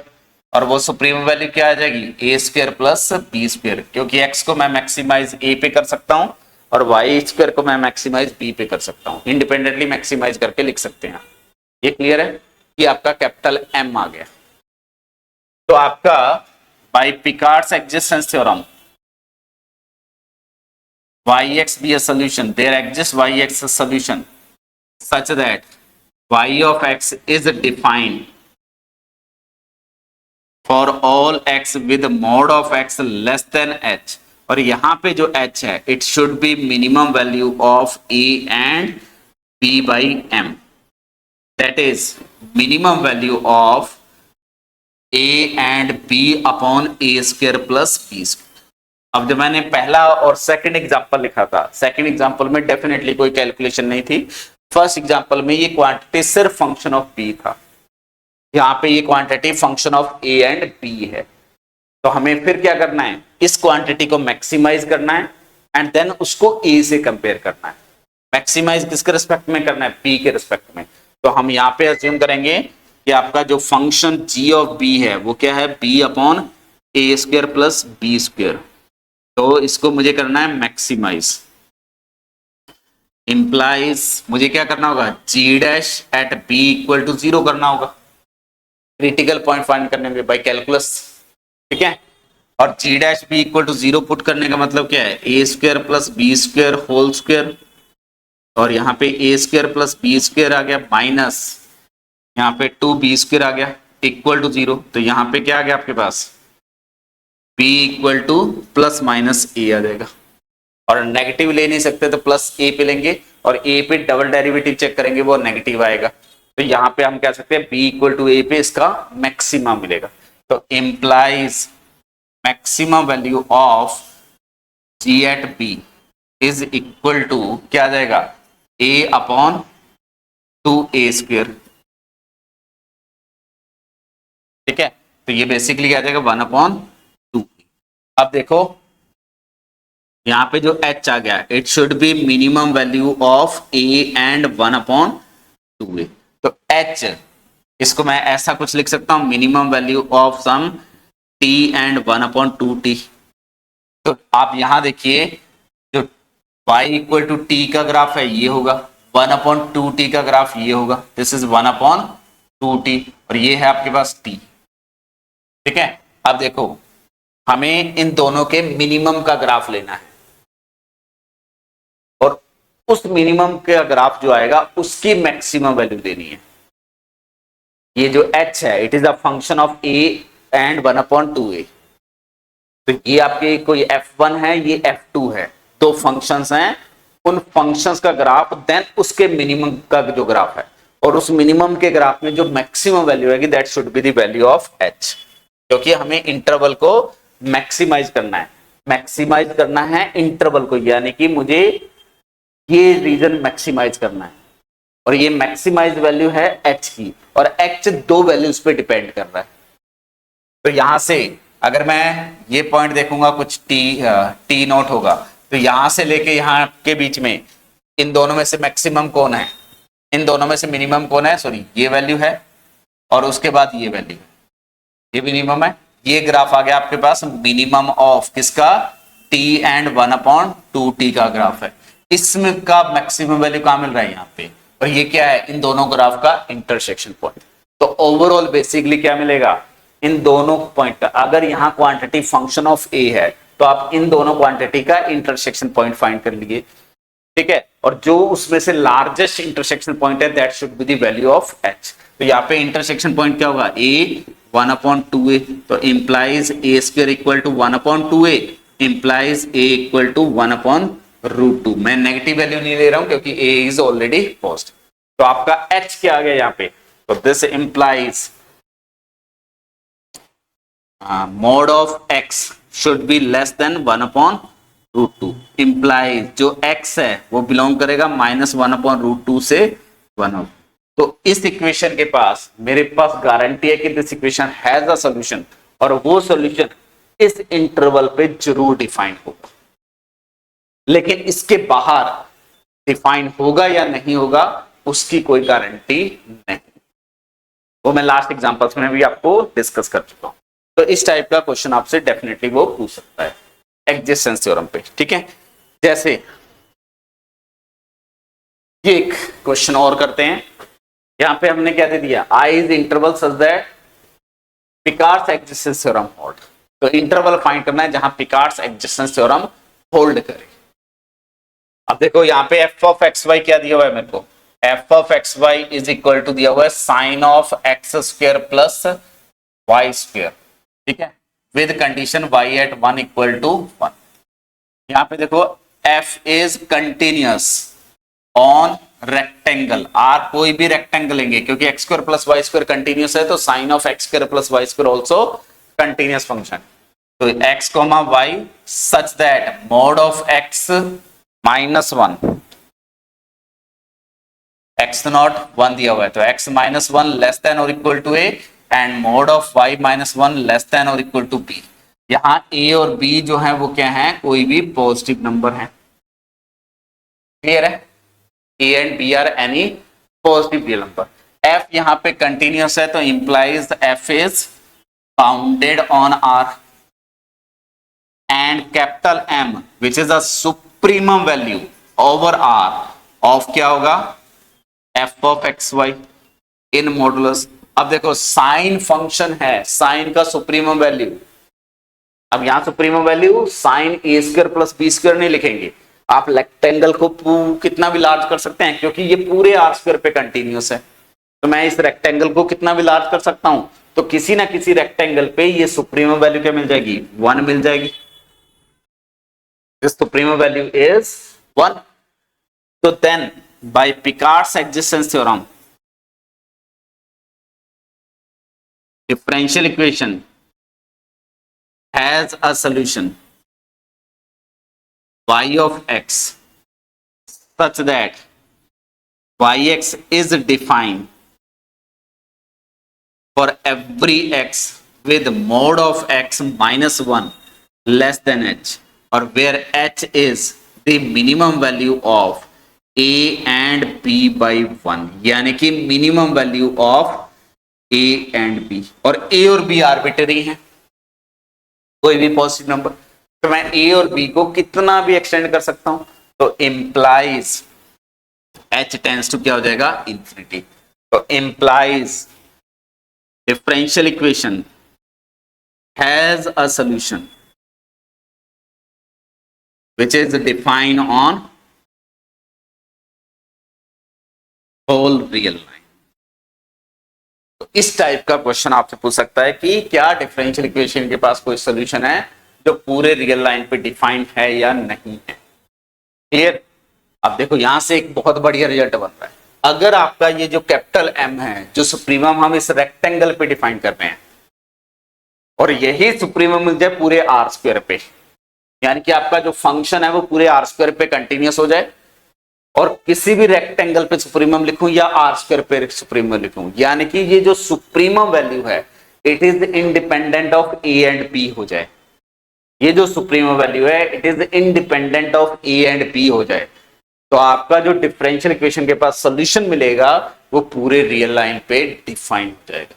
और वो सुप्रीमम वैल्यू क्या आ जाएगी, a square plus b square, क्योंकि एक्स को मैं मैक्सिमाइज ए पे कर सकता हूं और वाई स्क्वायर को मैं मैक्सिमाइज बी पे कर सकता हूं, इंडिपेंडेंटली मैक्सिमाइज करके लिख सकते हैं। ये क्लियर है कि आपका कैपिटल एम आ गया। तो आपका by Picard's existence theorem yx be a solution, there exists yx a solution such that y of x is defined for all x with mod of x less than h, और यहां पे जो h है it should be minimum value of a and b by m, that is minimum value of a and b upon a square plus b square। अब जब मैंने पहला और सेकंड एग्जांपल लिखा था, सेकंड एग्जांपल में डेफिनेटली कोई कैलकुलेशन नहीं थी, फर्स्ट एग्जांपल में ये क्वांटिटी सिर्फ फंक्शन ऑफ बी था, यहाँ पे ये quantity function of a and b है। तो हमें फिर क्या करना है, इस क्वांटिटी को मैक्सिमाइज करना है एंड देन उसको ए से कंपेयर करना है। मैक्सिमाइज किसके रिस्पेक्ट में करना है, बी के रिस्पेक्ट में। तो हम यहाँ पे अज्यूम करेंगे कि आपका जो फंक्शन जी ऑफ बी है वो क्या है, बी अपॉन ए स्क्वायर प्लस बी स्क्वायर। तो इसको मुझे करना है मैक्सिमाइज, इंप्लाइज मुझे क्या करना होगा, g dash at b equal to 0 करना होगा, क्रिटिकल पॉइंट फाइंड करने में बाय कैलकुलस। ठीक है, और g dash b equal to 0 put करने का मतलब क्या है, a square plus b square whole square, और यहाँ पे a square plus b square आ गया माइनस यहाँ पे 2b स्क्वायर आ गया इक्वल टू 0। तो यहाँ पे क्या आ गया आपके पास, b equal to plus minus a आ जाएगा, और नेगेटिव ले नहीं सकते तो प्लस ए पे लेंगे, और ए पे डबल डेरिवेटिव चेक करेंगे वो नेगेटिव आएगा। तो यहाँ पे हम कह सकते हैं b इक्वल टू ए पे इसका मैक्सिमम मिलेगा। तो implies maximum value of g at b is equal to क्या आ जाएगा, a अपॉन 2a स्क्वायर। ठीक है, तो ये बेसिकली क्या आ जाएगा 1/2। अब देखो यहां पे जो h आ गया, it should be minimum value of a and 1/2a। तो h इसको मैं ऐसा कुछ लिख सकता हूं, minimum value of sum t and 1/2t। तो आप यहां देखिए जो y इक्वल टू t का ग्राफ है ये होगा, 1/2t का ग्राफ ये होगा, दिस इज 1/2t, और ये है आपके पास t। ठीक है। अब देखो हमें इन दोनों के मिनिमम का ग्राफ लेना है और उस मिनिमम का ग्राफ जो आएगा उसकी मैक्सिमम वैल्यू देनी है। ये जो h है it is a function of a and 1/2a। तो ये आपके कोई f1 है, ये f2 है, दो फंक्शंस हैं, उन फंक्शंस का ग्राफ देन उसके मिनिमम का जो ग्राफ है, और उस मिनिमम के ग्राफ में जो मैक्सिमम वैल्यू है that should be the value of h, क्योंकि हमें इंटरवल को मैक्सिमाइज करना है। मैक्सिमाइज करना है इंटरवल को, यानी कि मुझे ये रीजन मैक्सिमाइज करना है, और ये मैक्सिमाइज वैल्यू है h की, और h दो वैल्यूज पे डिपेंड कर रहा है। तो यहां से अगर मैं ये पॉइंट देखूंगा कुछ t नोट होगा, तो यहां से लेके यहां के बीच में इन दोनों में से मैक्सिमम कौन है, इन दोनों में से मिनिमम कौन है, सॉरी ये वैल्यू है, और उसके बाद ये वैल्यू है, ये मिनिमम है। ये ग्राफ आ गया आपके पास मिनिमम ऑफ किसका, t एंड 1/2t का ग्राफ है। इसमें का मैक्सिमम वैल्यू कहां मिल रहा है, यहाँ पे, और ये क्या है, इन दोनों ग्राफ का इंटरसेक्शन पॉइंट। तो ओवरऑल बेसिकली क्या मिलेगा, इन दोनों पॉइंट का, अगर यहाँ क्वांटिटी फंक्शन ऑफ ए है तो आप इन दोनों क्वांटिटी का इंटरसेक्शन पॉइंट फाइंड कर लीजिए, ठीक है, और जो उसमें से लार्जेस्ट इंटरसेक्शन पॉइंट है that should be the value of h। तो यहाँ पे इंटरसेक्शन पॉइंट क्या होगा, a 1/2a, तो implies a² equal to 1/2a, implies a equal to 1/√2। मैं नेगेटिव वैल्यू नहीं ले रहा हूं क्योंकि a इज ऑलरेडी पॉजिटिव। तो आपका h क्या आ गया यहाँ पे, तो this implies mod of x should be less than 1/√2, implies जो x है वो बिलोंग करेगा -1/√2 से 1। तो इस इक्वेशन के पास मेरे पास गारंटी है कि this equation has a solution, और वो सॉल्यूशन इस इंटरवल पे जरूर डिफाइन होगा। लेकिन इसके बाहर डिफाइन होगा या नहीं होगा उसकी कोई गारंटी नहीं, वो मैं लास्ट एग्जांपल्स में भी आपको डिस्कस कर चुका हूं। तो इस टाइप का क्वेश्चन आपसे डेफिनेटली वो पूछ सकता है एक्जिस्टेंस थ्योरम पे, ठीक है। जैसे ये एक क्वेश्चन और करते हैं, यहां पे हमने क्या दे दिया, I is interval such that Picard's existence theorem hold. तो इंटरवल फाइंड करना है जहां पिकार्ड्स एक्जिस्टेंस थ्योरम होल्ड करे। अब देखो यहाँ पे f ऑफ xy क्या दिया हुआ है मेरे को, f of xy is equal to दिया हुआ है sign of x² plus y², ठीक है, with condition y at 1 equal to 1। यहां पे देखो f is continuous on rectangle r, कोई भी रेक्टेंगल लेंगे क्योंकि x² प्लस y² कंटिन्यूअस है, तो sine of x² plus y² also continuous function. तो x, y such that mod of x -1, x not 1 दिया हुआ है, तो x -1 लेस देन और equal to a, and mod of y -1 less than और equal to b। यहां a और b जो है वो क्या है, कोई भी पॉजिटिव नंबर है, क्लियर है, a and b are any positive real number. f यहां पे कंटिन्यूअस है, तो implies f is bounded on r, and capital M which is a supremum value over r of क्या होगा, f of xy in modulus. अब देखो sine function है, sine का सुप्रीमम वैल्यू, अब यहां supremum value sign a² plus b² नहीं लिखेंगे, आप रेक्टेंगल को कितना भी लार्ज कर सकते हैं क्योंकि ये पूरे r² पे कंटिन्यूअस है, तो मैं इस रेक्टेंगल को कितना भी लार्ज कर सकता हूं, तो किसी ना किसी रेक्टेंगल पे ये सुप्रीमम वैल्यू क्या मिल जाएगी, 1 मिल जाएगी। This supremum value is 1। तो then by Picard's existence theorem differential equation has a solution y of x such that yx is defined for every x with mod of x -1 less than h, or where h is the minimum value of a and b by 1, यानी कि minimum value of a and b, और a और b arbitrary हैं, कोई भी positive number, तो मैं a और b को कितना भी एक्सटेंड कर सकता हूं, तो इंप्लाइज h टेंड्स टू क्या हो जाएगा, इंफिनिटी। तो implies differential equation has a solution which is defined on whole real line। तो इस टाइप का क्वेश्चन आपसे पूछ सकता है कि क्या डिफरेंशियल इक्वेशन के पास कोई सॉल्यूशन है जो पूरे रियल लाइन पे डिफाइंड है या नहीं है। क्लियर। अब देखो यहां से एक बहुत बढ़िया रिजल्ट बन रहा है। अगर आपका ये जो कैपिटल एम है जो सुप्रीमम हम इस रेक्टेंगल पे डिफाइन कर रहे हैं और यही सुप्रीमम मिल जाए पूरे आर स्क्वायर पे, यानी कि आपका जो फंक्शन है वो पूरे आर स्क्वायर पे कंटिन्यूस हो जाए और किसी भी रेक्टेंगल पे सुप्रीमम लिखूं या आर स्क्वायर पे सुप्रीमम लिखूं, यानी कि ये जो सुप्रीमम वैल्यू है it is independent of a and b हो जाए। ये जो सुप्रीमम वैल्यू है it is independent of a and b हो जाए, तो आपका जो डिफरेंशियल इक्वेशन के पास सॉल्यूशन मिलेगा वो पूरे रियल लाइन पे डिफाइन हो जाएगा।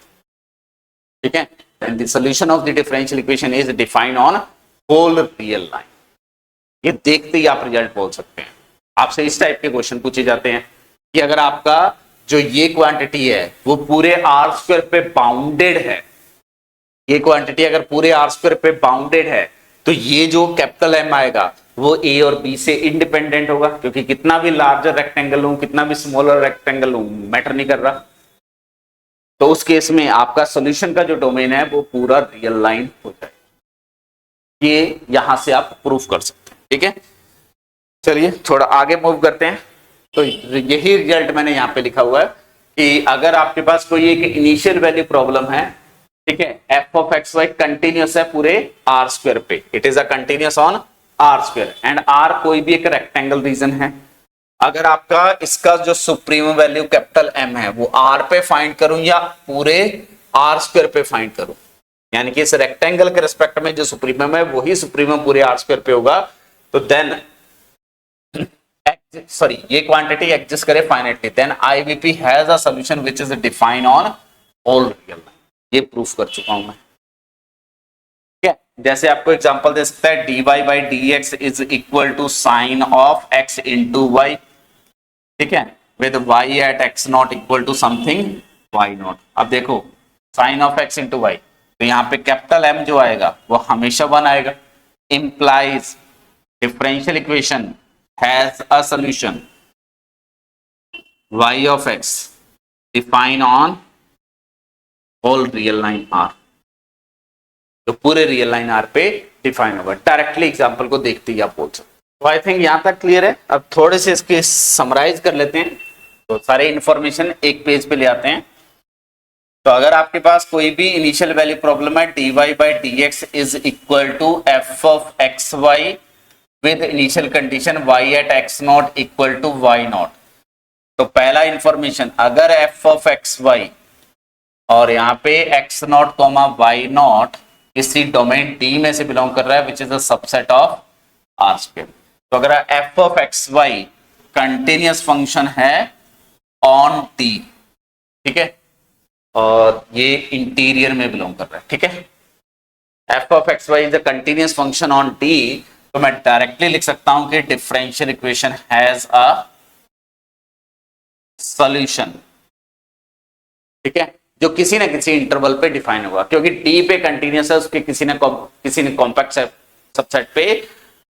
ठीक है, and the solution of the differential equation is defined on whole real line. ये देखते ही आप रिजल्ट बोल सकते हैं। आपसे इस टाइप के क्वेश्चन पूछे जाते हैं कि अगर आपका जो ये क्वांटिटी है वो पूरे आर स्क्वायर पे बाउंडेड है, ये क्वांटिटी अगर पूरे आर स्क्वायर पे बाउंडेड है तो ये जो कैपिटल एम आएगा वो ए और बी से इंडिपेंडेंट होगा, क्योंकि कितना भी लार्जर रेक्टेंगल हो कितना भी स्मॉलर रेक्टेंगल हो मैटर नहीं कर रहा। तो उस केस में आपका सॉल्यूशन का जो डोमेन है वो पूरा रियल लाइन हो जाए। ये यहां से आप प्रूफ कर सकते हैं। ठीक है, चलिए थोड़ा आगे मूव करते हैं। तो यही रिजल्ट मैंने यहां पे लिखा हुआ है कि अगर आपके पास कोई एक इनिशियल वैल्यू प्रॉब्लम है, ठीक है, f of x y continuous है पूरे आर स्क्वायर पे, it is a continuous on R square and R कोई भी एक रेक्टेंगल रीजन है। अगर आपका इसका जो सुप्रीम वैल्यू कैपिटल एम है वो आर पे फाइंड करूं या पूरे आर स्क्वायर पे फाइंड करूं, यानी कि इस रेक्टेंगल के रिस्पेक्ट में जो सुप्रीमम है वही सुप्रीमम पूरे आर स्क्वायर पे होगा, तो देन सॉरी ये क्वांटिटी एग्जिस्ट करे finitely, then IVP has a solution which is defined on all real line. ये प्रूफ कर चुका हूं मैं। ठीक है, जैसे आपको एग्जांपल दे सकता है dy by dx is equal to sine of x into y, ठीक है, with y at x not equal to something y not. अब देखो sine of x into y, तो यहाँ पे कैपिटल M जो आएगा वो हमेशा 1 आएगा, implies differential equation has a solution y of x define on all real line R, तो पूरे रियल लाइन R पे डिफाइन होगा। डायरेक्टली एग्जांपल को देखते ही आप बोल सकते। तो आई थिंक यहां तक क्लियर है। अब थोड़े से इसके समराइज कर लेते हैं, तो सारे इंफॉर्मेशन एक पेज पे ले आते हैं। तो अगर आपके पास कोई भी इनिशियल वैल्यू प्रॉब्लम है dy by dx is equal to f of xy with initial condition y at x not equal to y not. तो पहला इंफॉर्मेशन, अगर f of xy और यहाँ पे x not comma y not किसी domain D में से belong कर रहा है which is a subset of R square, तो अगर f of xy continuous function है ऑन D, ठीक है, और ये इंटीरियर में बिलोंग कर रहा है, ठीक है, f of xy is a continuous function on D, तो मैं डायरेक्टली लिख सकता हूं कि differential equation has a solution, ठीक है, जो किसी ना किसी इंटरवल पे डिफाइन होगा, क्योंकि D पे कंटिन्यूअस है उसके किसी ने कॉम्पैक्ट सबसेट पे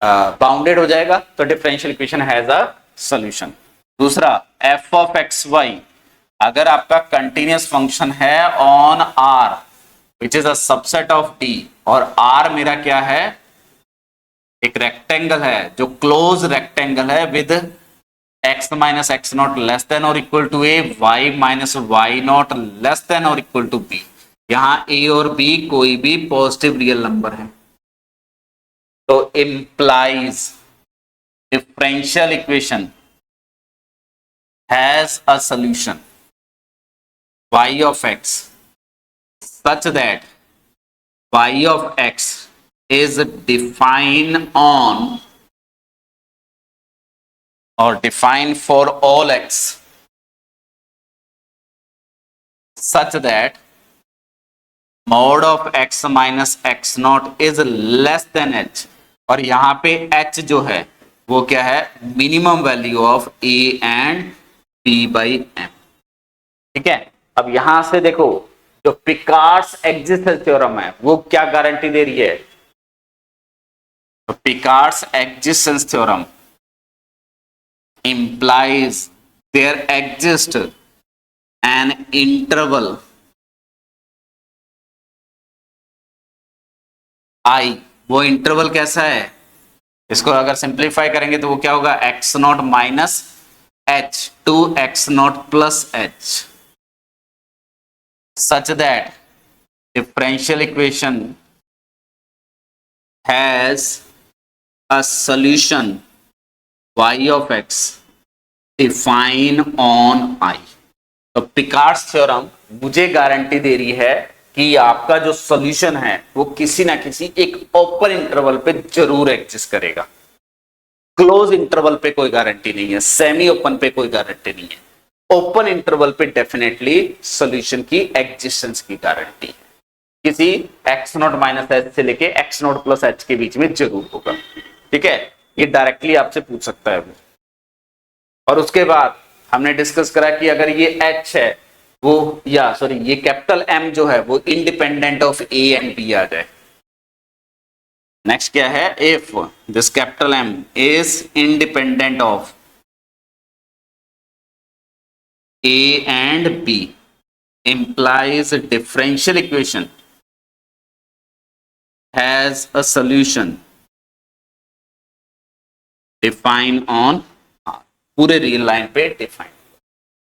बाउंडेड हो जाएगा, तो differential equation has a solution. दूसरा f of xy अगर आपका कंटिन्यूअस फंक्शन है on R which is a subset of D, और R मेरा क्या है, एक रेक्टेंगल है जो क्लोज रेक्टेंगल है with x minus x nought less than और equal to a, y minus y nought less than और इक्वल टू b, यहां a और b कोई भी पॉजिटिव रियल नंबर है, तो implies differential equation has a solution y of x such that y of x is defined on or defined for all x such that mod of x minus x naught is less than h, और यहां पे h जो है वो क्या है, minimum value of a and b by m, ठीक है। अब यहां से देखो जो पिकार्ड्स एक्जिस्टेंस थ्योरम है वो क्या गारंटी दे रही है? तो Picard's existence theorem implies there exists an interval I। वो इंटरवल कैसा है? इसको अगर सिंप्लीफाई करेंगे तो वो क्या होगा? X not minus H two x naught plus H, such that differential equation has a solution y of x define on I। तो पिकार्ड्स थ्योरम मुझे गारंटी दे रही है कि आपका जो सॉल्यूशन है वो किसी ना किसी एक ओपन इंटरवल पे जरूर एग्जिस्ट करेगा। क्लोज इंटरवल पे कोई गारंटी नहीं है, सेमी ओपन पे कोई गारंटी नहीं है, ओपन इंटरवल पे डेफिनेटली सॉल्यूशन की एग्जिस्टेंस की गारंटी है। किसी x नॉट माइनस एच से लेके x नॉट प्लस एच के बीच में जरूर होगा। ठीक है, ये डायरेक्टली आपसे पूछ सकता है वो। और उसके बाद हमने डिस्कस करा कि अगर ये h है वो, या सॉरी ये कैपिटल M जो है वो independent of A and B आ जाए। नेक्स्ट क्या है? If this capital M is independent of A and B implies differential equation has a solution define on R। पूरे रियल लाइन पे डिफाइन।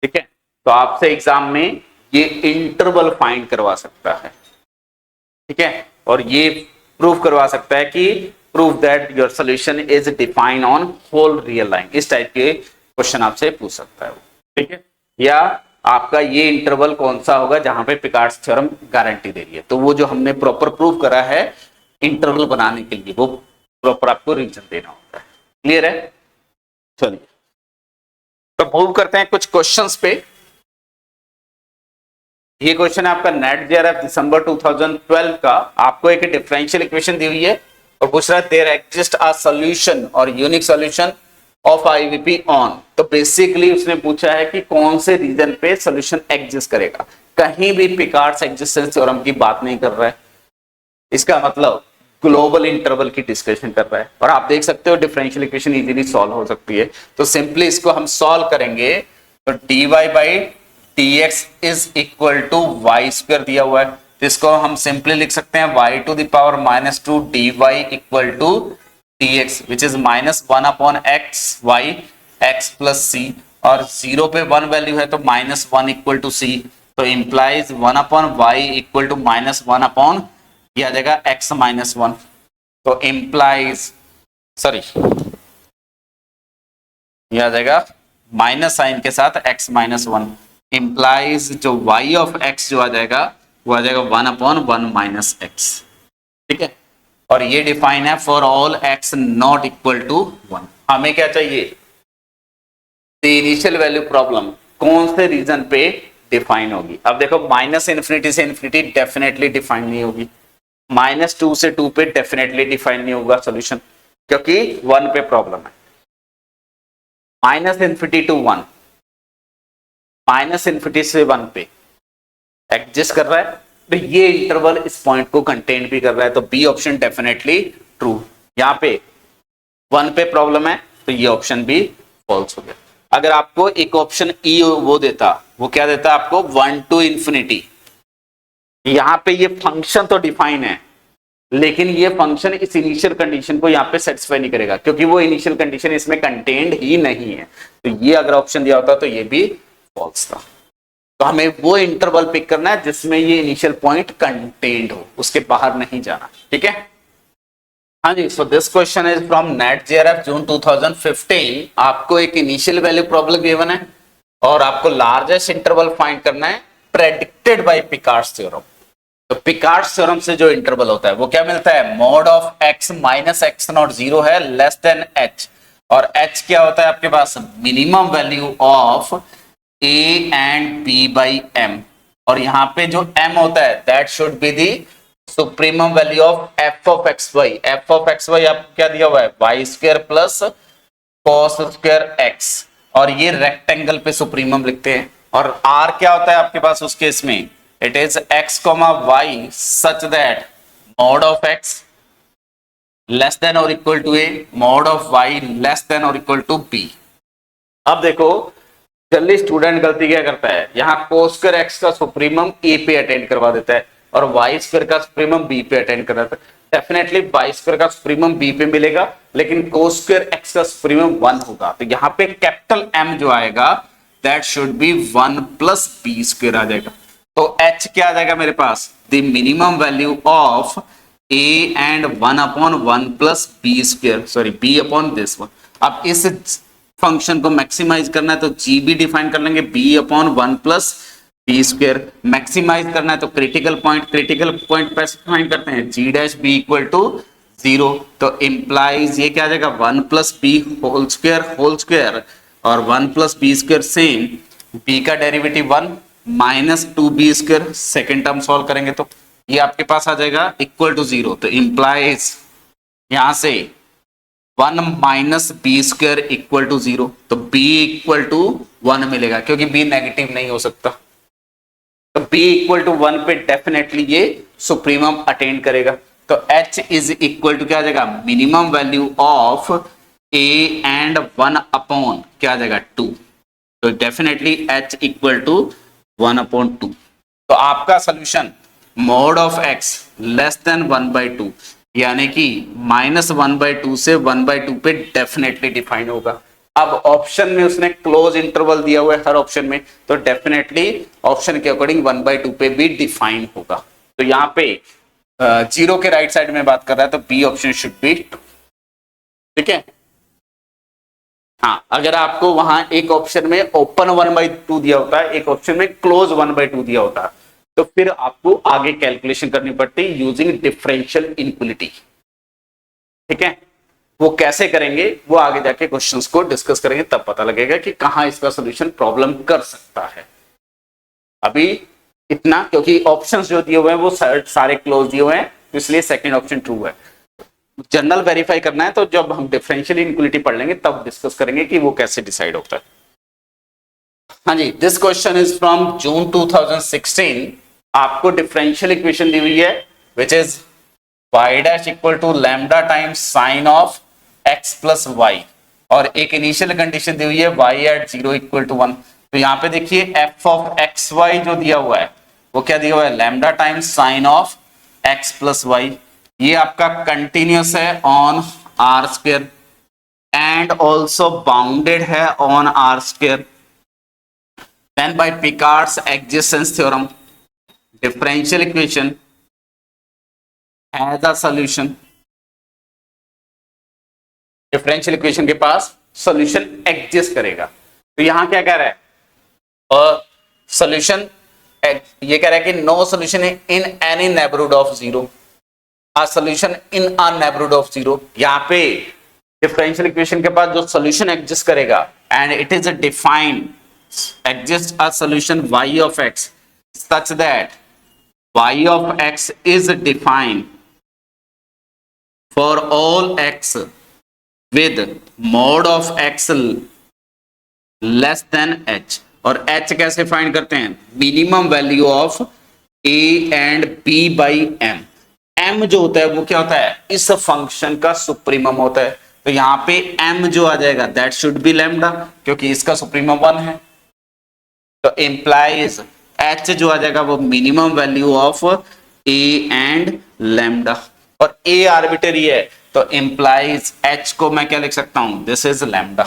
ठीक है, तो आपसे एग्जाम में ये इंटरवल फाइंड करवा सकता है। ठीक है, और ये प्रूव करवा सकता है कि prove that your solution is define on whole real line. इस टाइप के क्वेश्चन आपसे पूछ सकता है वो। ठीक है, या आपका ये इंटरवल कौन सा होगा जहां पे पिकार्ड्स थ्योरम गारंटी दे रही है। तो वो जो हमने प्रॉपर प्रूव करा है इंटरवल बनाने के लिए वो प्रॉपर आपको रीजन देना होता है। क्लियर है? चलिए तो मूव करते हैं कुछ क्वेश्चंस पे। ये क्वेश्चन है आपका नेट जेआरएफ दिसंबर 2012 का। आपको एक डिफरेंशियल इक्वेशन दी हुई है और पूछ रहा है देयर एग्जिस्ट अ सॉल्यूशन और unique solution of IVP on. तो बेसिकली उसने पूछा है कि कौन से रीजन पे सॉल्यूशन एग्जिस्ट करेगा। कहीं भी पिकार्ड्स एक्जिस्टेंस थ्योरम की बात नहीं कर रहा है, इसका मतलब ग्लोबल इंटरवल की डिस्कशन कर रहा है। और आप देख सकते हो डिफरेंशियल इक्वेशन इजीली सॉल्व हो सकती है। तो सिंपली इसको हम सॉल्व करेंगे तो dy by dx is equal to y square दिया हुआ है, तो इसको हम सिंपली लिख सकते हैं y to the power minus two dy equal to dx which is minus one upon x y x plus c, और जीरो पे वन वैल्यू है तो minus one equal to c, तो implies one upon y equal to minus one upon ये आ जाएगा x minus one. तो implies sorry ये आ जाएगा माइनस साइन के साथ x माइनस वन, इंप्लाइज जो y ऑफ x जो आ जाएगा वो आ जाएगा one upon one minus x. ठीक है, और ये डिफाइन है for all x not equal to one. हमें क्या चाहिए? इनिशियल वैल्यू प्रॉब्लम कौन से रीजन पे डिफाइन होगी। अब देखो माइनस इन्फिनिटी से इन्फिनिटी डेफिनेटली डिफाइन नहीं होगी, माइनस टू से टू पे डेफिनेटली डिफाइन नहीं होगा सॉल्यूशन, क्योंकि वन पे प्रॉब्लम है। Minus infinity to one, minus infinity से वन पे एग्जिस्ट कर रहा है, तो ये इंटरवल इस पॉइंट को कंटेन भी कर रहा है, तो बी ऑप्शन डेफिनेटली ट्रू। यहां पे वन पे प्रॉब्लम है तो ये ऑप्शन भी फॉल्स हो गया। अगर आपको एक ऑप्शन ई वो देता, वो क्या देता आपको? One two infinity. यहां पे ये फंक्शन तो डिफाइन है लेकिन ये फंक्शन इस इनिशियल कंडीशन को यहाँ पे सेटिस्फाई नहीं करेगा, क्योंकि वो इनिशियल कंडीशन इसमें कंटेन्ड ही नहीं है। तो ये अगर ऑप्शन दिया होता तो ये भी फॉल्स था। तो हमें वो इंटरवल पिक करना है जिसमें ये इनिशियल पॉइंट कंटेन्ड हो, उसके बाहर नहीं जाना। ठीक है, हाँ जी। So this question is from NET JRF June 2015। आपको एक इनिशियल वैल्यू प्रॉब्लम गिवन है और आपको लार्जेस्ट इंटरवल फाइंड करना है प्रेडिक्टेड बाय पिकार्ड्स थ्योरम। तो पिकार्ड्स थ्योरम से जो इंटरवल होता है वो क्या मिलता है? Mod of x minus x nought zero है लेस देन h, और h क्या होता है आपके पास? Minimum value of a and b by m, और यहाँ पे जो m होता है that should be the supremum value of f of x y. f of x y आपको क्या दिया हुआ है? Y square plus cos square x, और ये रेक्टेंगल पे सुप्रीमम लिखते हैं। और r क्या होता है आपके पास उस केस में? It is x, y such that mod of x less than और equal to a, mod of y less than और इक्वल टू b। अब देखो जल्दी स्टूडेंट गलती क्या करता है, यहाँ cos स्क्वायर x का सुप्रीमम a पे अटेंड करवा देता है और y स्क्वायर का सुप्रीमम b पे अटेंड करवाता है। डेफिनेटली y स्क्वायर का सुप्रीमम b पे मिलेगा, लेकिन cos स्क्वायर x का सुप्रीमम 1 होगा, तो यहाँ पे कैपिटल M जो आएगा that should be 1 plus b square आ जाएगा। तो h क्या आ जाएगा मेरे पास, the minimum value of a and 1 upon 1 plus b square, sorry b upon this one. अब इस फंक्शन को मैक्सिमाइज करना है तो जी बी डिफाइन कर लेंगे, b upon 1 plus b square. Maximize करना है तो क्रिटिकल पॉइंट स्पेसिफाइन करते हैं, g dash b equal to 0, तो इंप्लाइज ये क्या आ जाएगा 1 प्लस बी होल स्क्वायर और 1 plus b square same, b का derivative 1 minus 2b square, second term solve करेंगे तो ये आपके पास आ जाएगा इक्वल टू 0, तो इंप्लाइज यहां से 1 minus b square equal to 0, तो b इक्वल टू 1 मिलेगा क्योंकि b नेगेटिव नहीं हो सकता, तो b इक्वल टू 1 पे डेफिनेटली ये सुप्रीमम अटेंड करेगा। तो h इज इक्वल टू क्या आ जाएगा, minimum value of a and 1 upon क्या आ जाएगा 2, तो definitely h equal to 1 upon 2। तो आपका solution mod of x less than 1/2 यानी कि -1/2 से 1/2 पे डेफिनेटली डिफाइन होगा। अब ऑप्शन में उसने क्लोज इंटरवल दिया हुआ है हर ऑप्शन में, तो डेफिनेटली ऑप्शन के अकॉर्डिंग 1/2 पे भी डिफाइन होगा। तो यहाँ पे 0 के राइट साइड में बात कर रहा है तो बी ऑप्शन शुड बी 2, ठीक है। हाँ, अगर आपको वहां एक ऑप्शन में ओपन 1/2 दिया होता है, एक ऑप्शन में क्लोज 1/2 दिया होता है, तो फिर आपको आगे कैलकुलेशन करनी पड़ती है यूजिंग डिफरेंशियल इनक्वलिटी, ठीक है। वो कैसे करेंगे वो आगे जाके क्वेश्चंस को डिस्कस करेंगे, तब पता लगेगा कि कहां इसका सॉल्यूशन प्रॉब्लम कर सकता है। अभी इतना, क्योंकि ऑप्शंस जो दिए हुए हैं वो सारे क्लोज दिए हुए हैं, तो इसलिए सेकंड ऑप्शन ट्रू है। जनरल वेरीफाई करना है तो जब हम डिफरेंशियल इनक्वलिटी पढ़ लेंगे तब डिस्कस करेंगे कि वो कैसे डिसाइड होता है। हाँ जी, this question is from June 2016। आपको डिफरेंशियल इक्वेशन दी हुई है which is y dash equal to lambda times sine of x plus y, और एक इनिशियल कंडीशन दी हुई है y एट 0 इक्वल टू 1। तो यहाँ पे देखिए f ऑफ एक्स वाई जो दिया हुआ है वो क्या दिया हुआ है, lambda times sine of x plus y. ये आपका कंटिन्यूस है on R square and also bounded है on R square. Then by Picard's existence theorem differential equation has a solution, differential equation के पास सॉल्यूशन एग्जिस्ट करेगा। तो यहां क्या कह रहा है, और सॉल्यूशन ये कह रहा है कि no solution in any neighbourhood of 0, a solution in a neighbourhood of 0। यहां पे डिफरेंशियल इक्वेशन के पास जो सॉल्यूशन एग्जिस्ट करेगा and it is defined exist a solution y of x such that y of x is defined for all x with mod of x less than h। और h कैसे find करते हैं, minimum value of a and b by m। m जो होता है वो क्या होता है, इस फंक्शन का सुप्रीमम होता है, तो यहाँ पे m जो आ जाएगा दैट शुड बी लैम्डा, क्योंकि इसका सुप्रीमम 1 है। तो इंप्लाइज h जो आ जाएगा वो minimum value of a and lambda, और a आर्बिट्रेरी है तो इंप्लाइज h को मैं क्या लिख सकता हूं, दिस इज लैम्डा।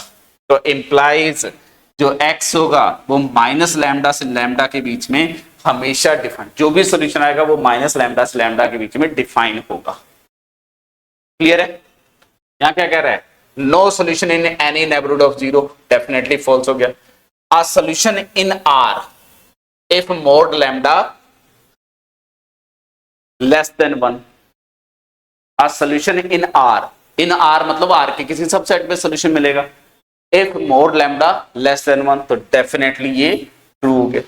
तो इंप्लाइज जो x होगा वो माइनस लैम्डा से लैम्डा के बीच में हमेशा डिफाइन, जो भी सॉल्यूशन आएगा वो माइनस लैम्डा से लैम्डा के बीच में डिफाइन होगा। क्लियर है। यहां क्या कह रहा है, no solution in any neighbourhood of 0, definitely false हो गया। A solution in R if mod lambda less than 1, a solution in R, in R मतलब R के किसी सबसेट में सॉल्यूशन मिलेगा। if mod lambda less than 1 तो definitely ये true हो गया।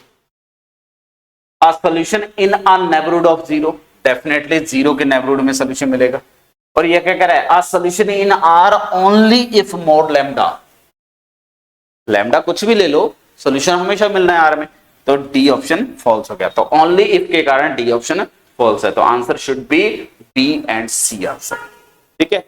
a solution in a neighborhood of 0, definitely 0 के नेबरहुड में सॉल्यूशन मिलेगा। और ये क्या कह रहा है, a solution in R only if mod lambda, lambda कुछ भी ले लो, सॉल्यूशन हमेशा मिलना है R में, तो डी ऑप्शन फॉल्स हो गया। तो ओनली इफ के कारण डी ऑप्शन फॉल्स है, तो answer should be b and c answer. ठीक है।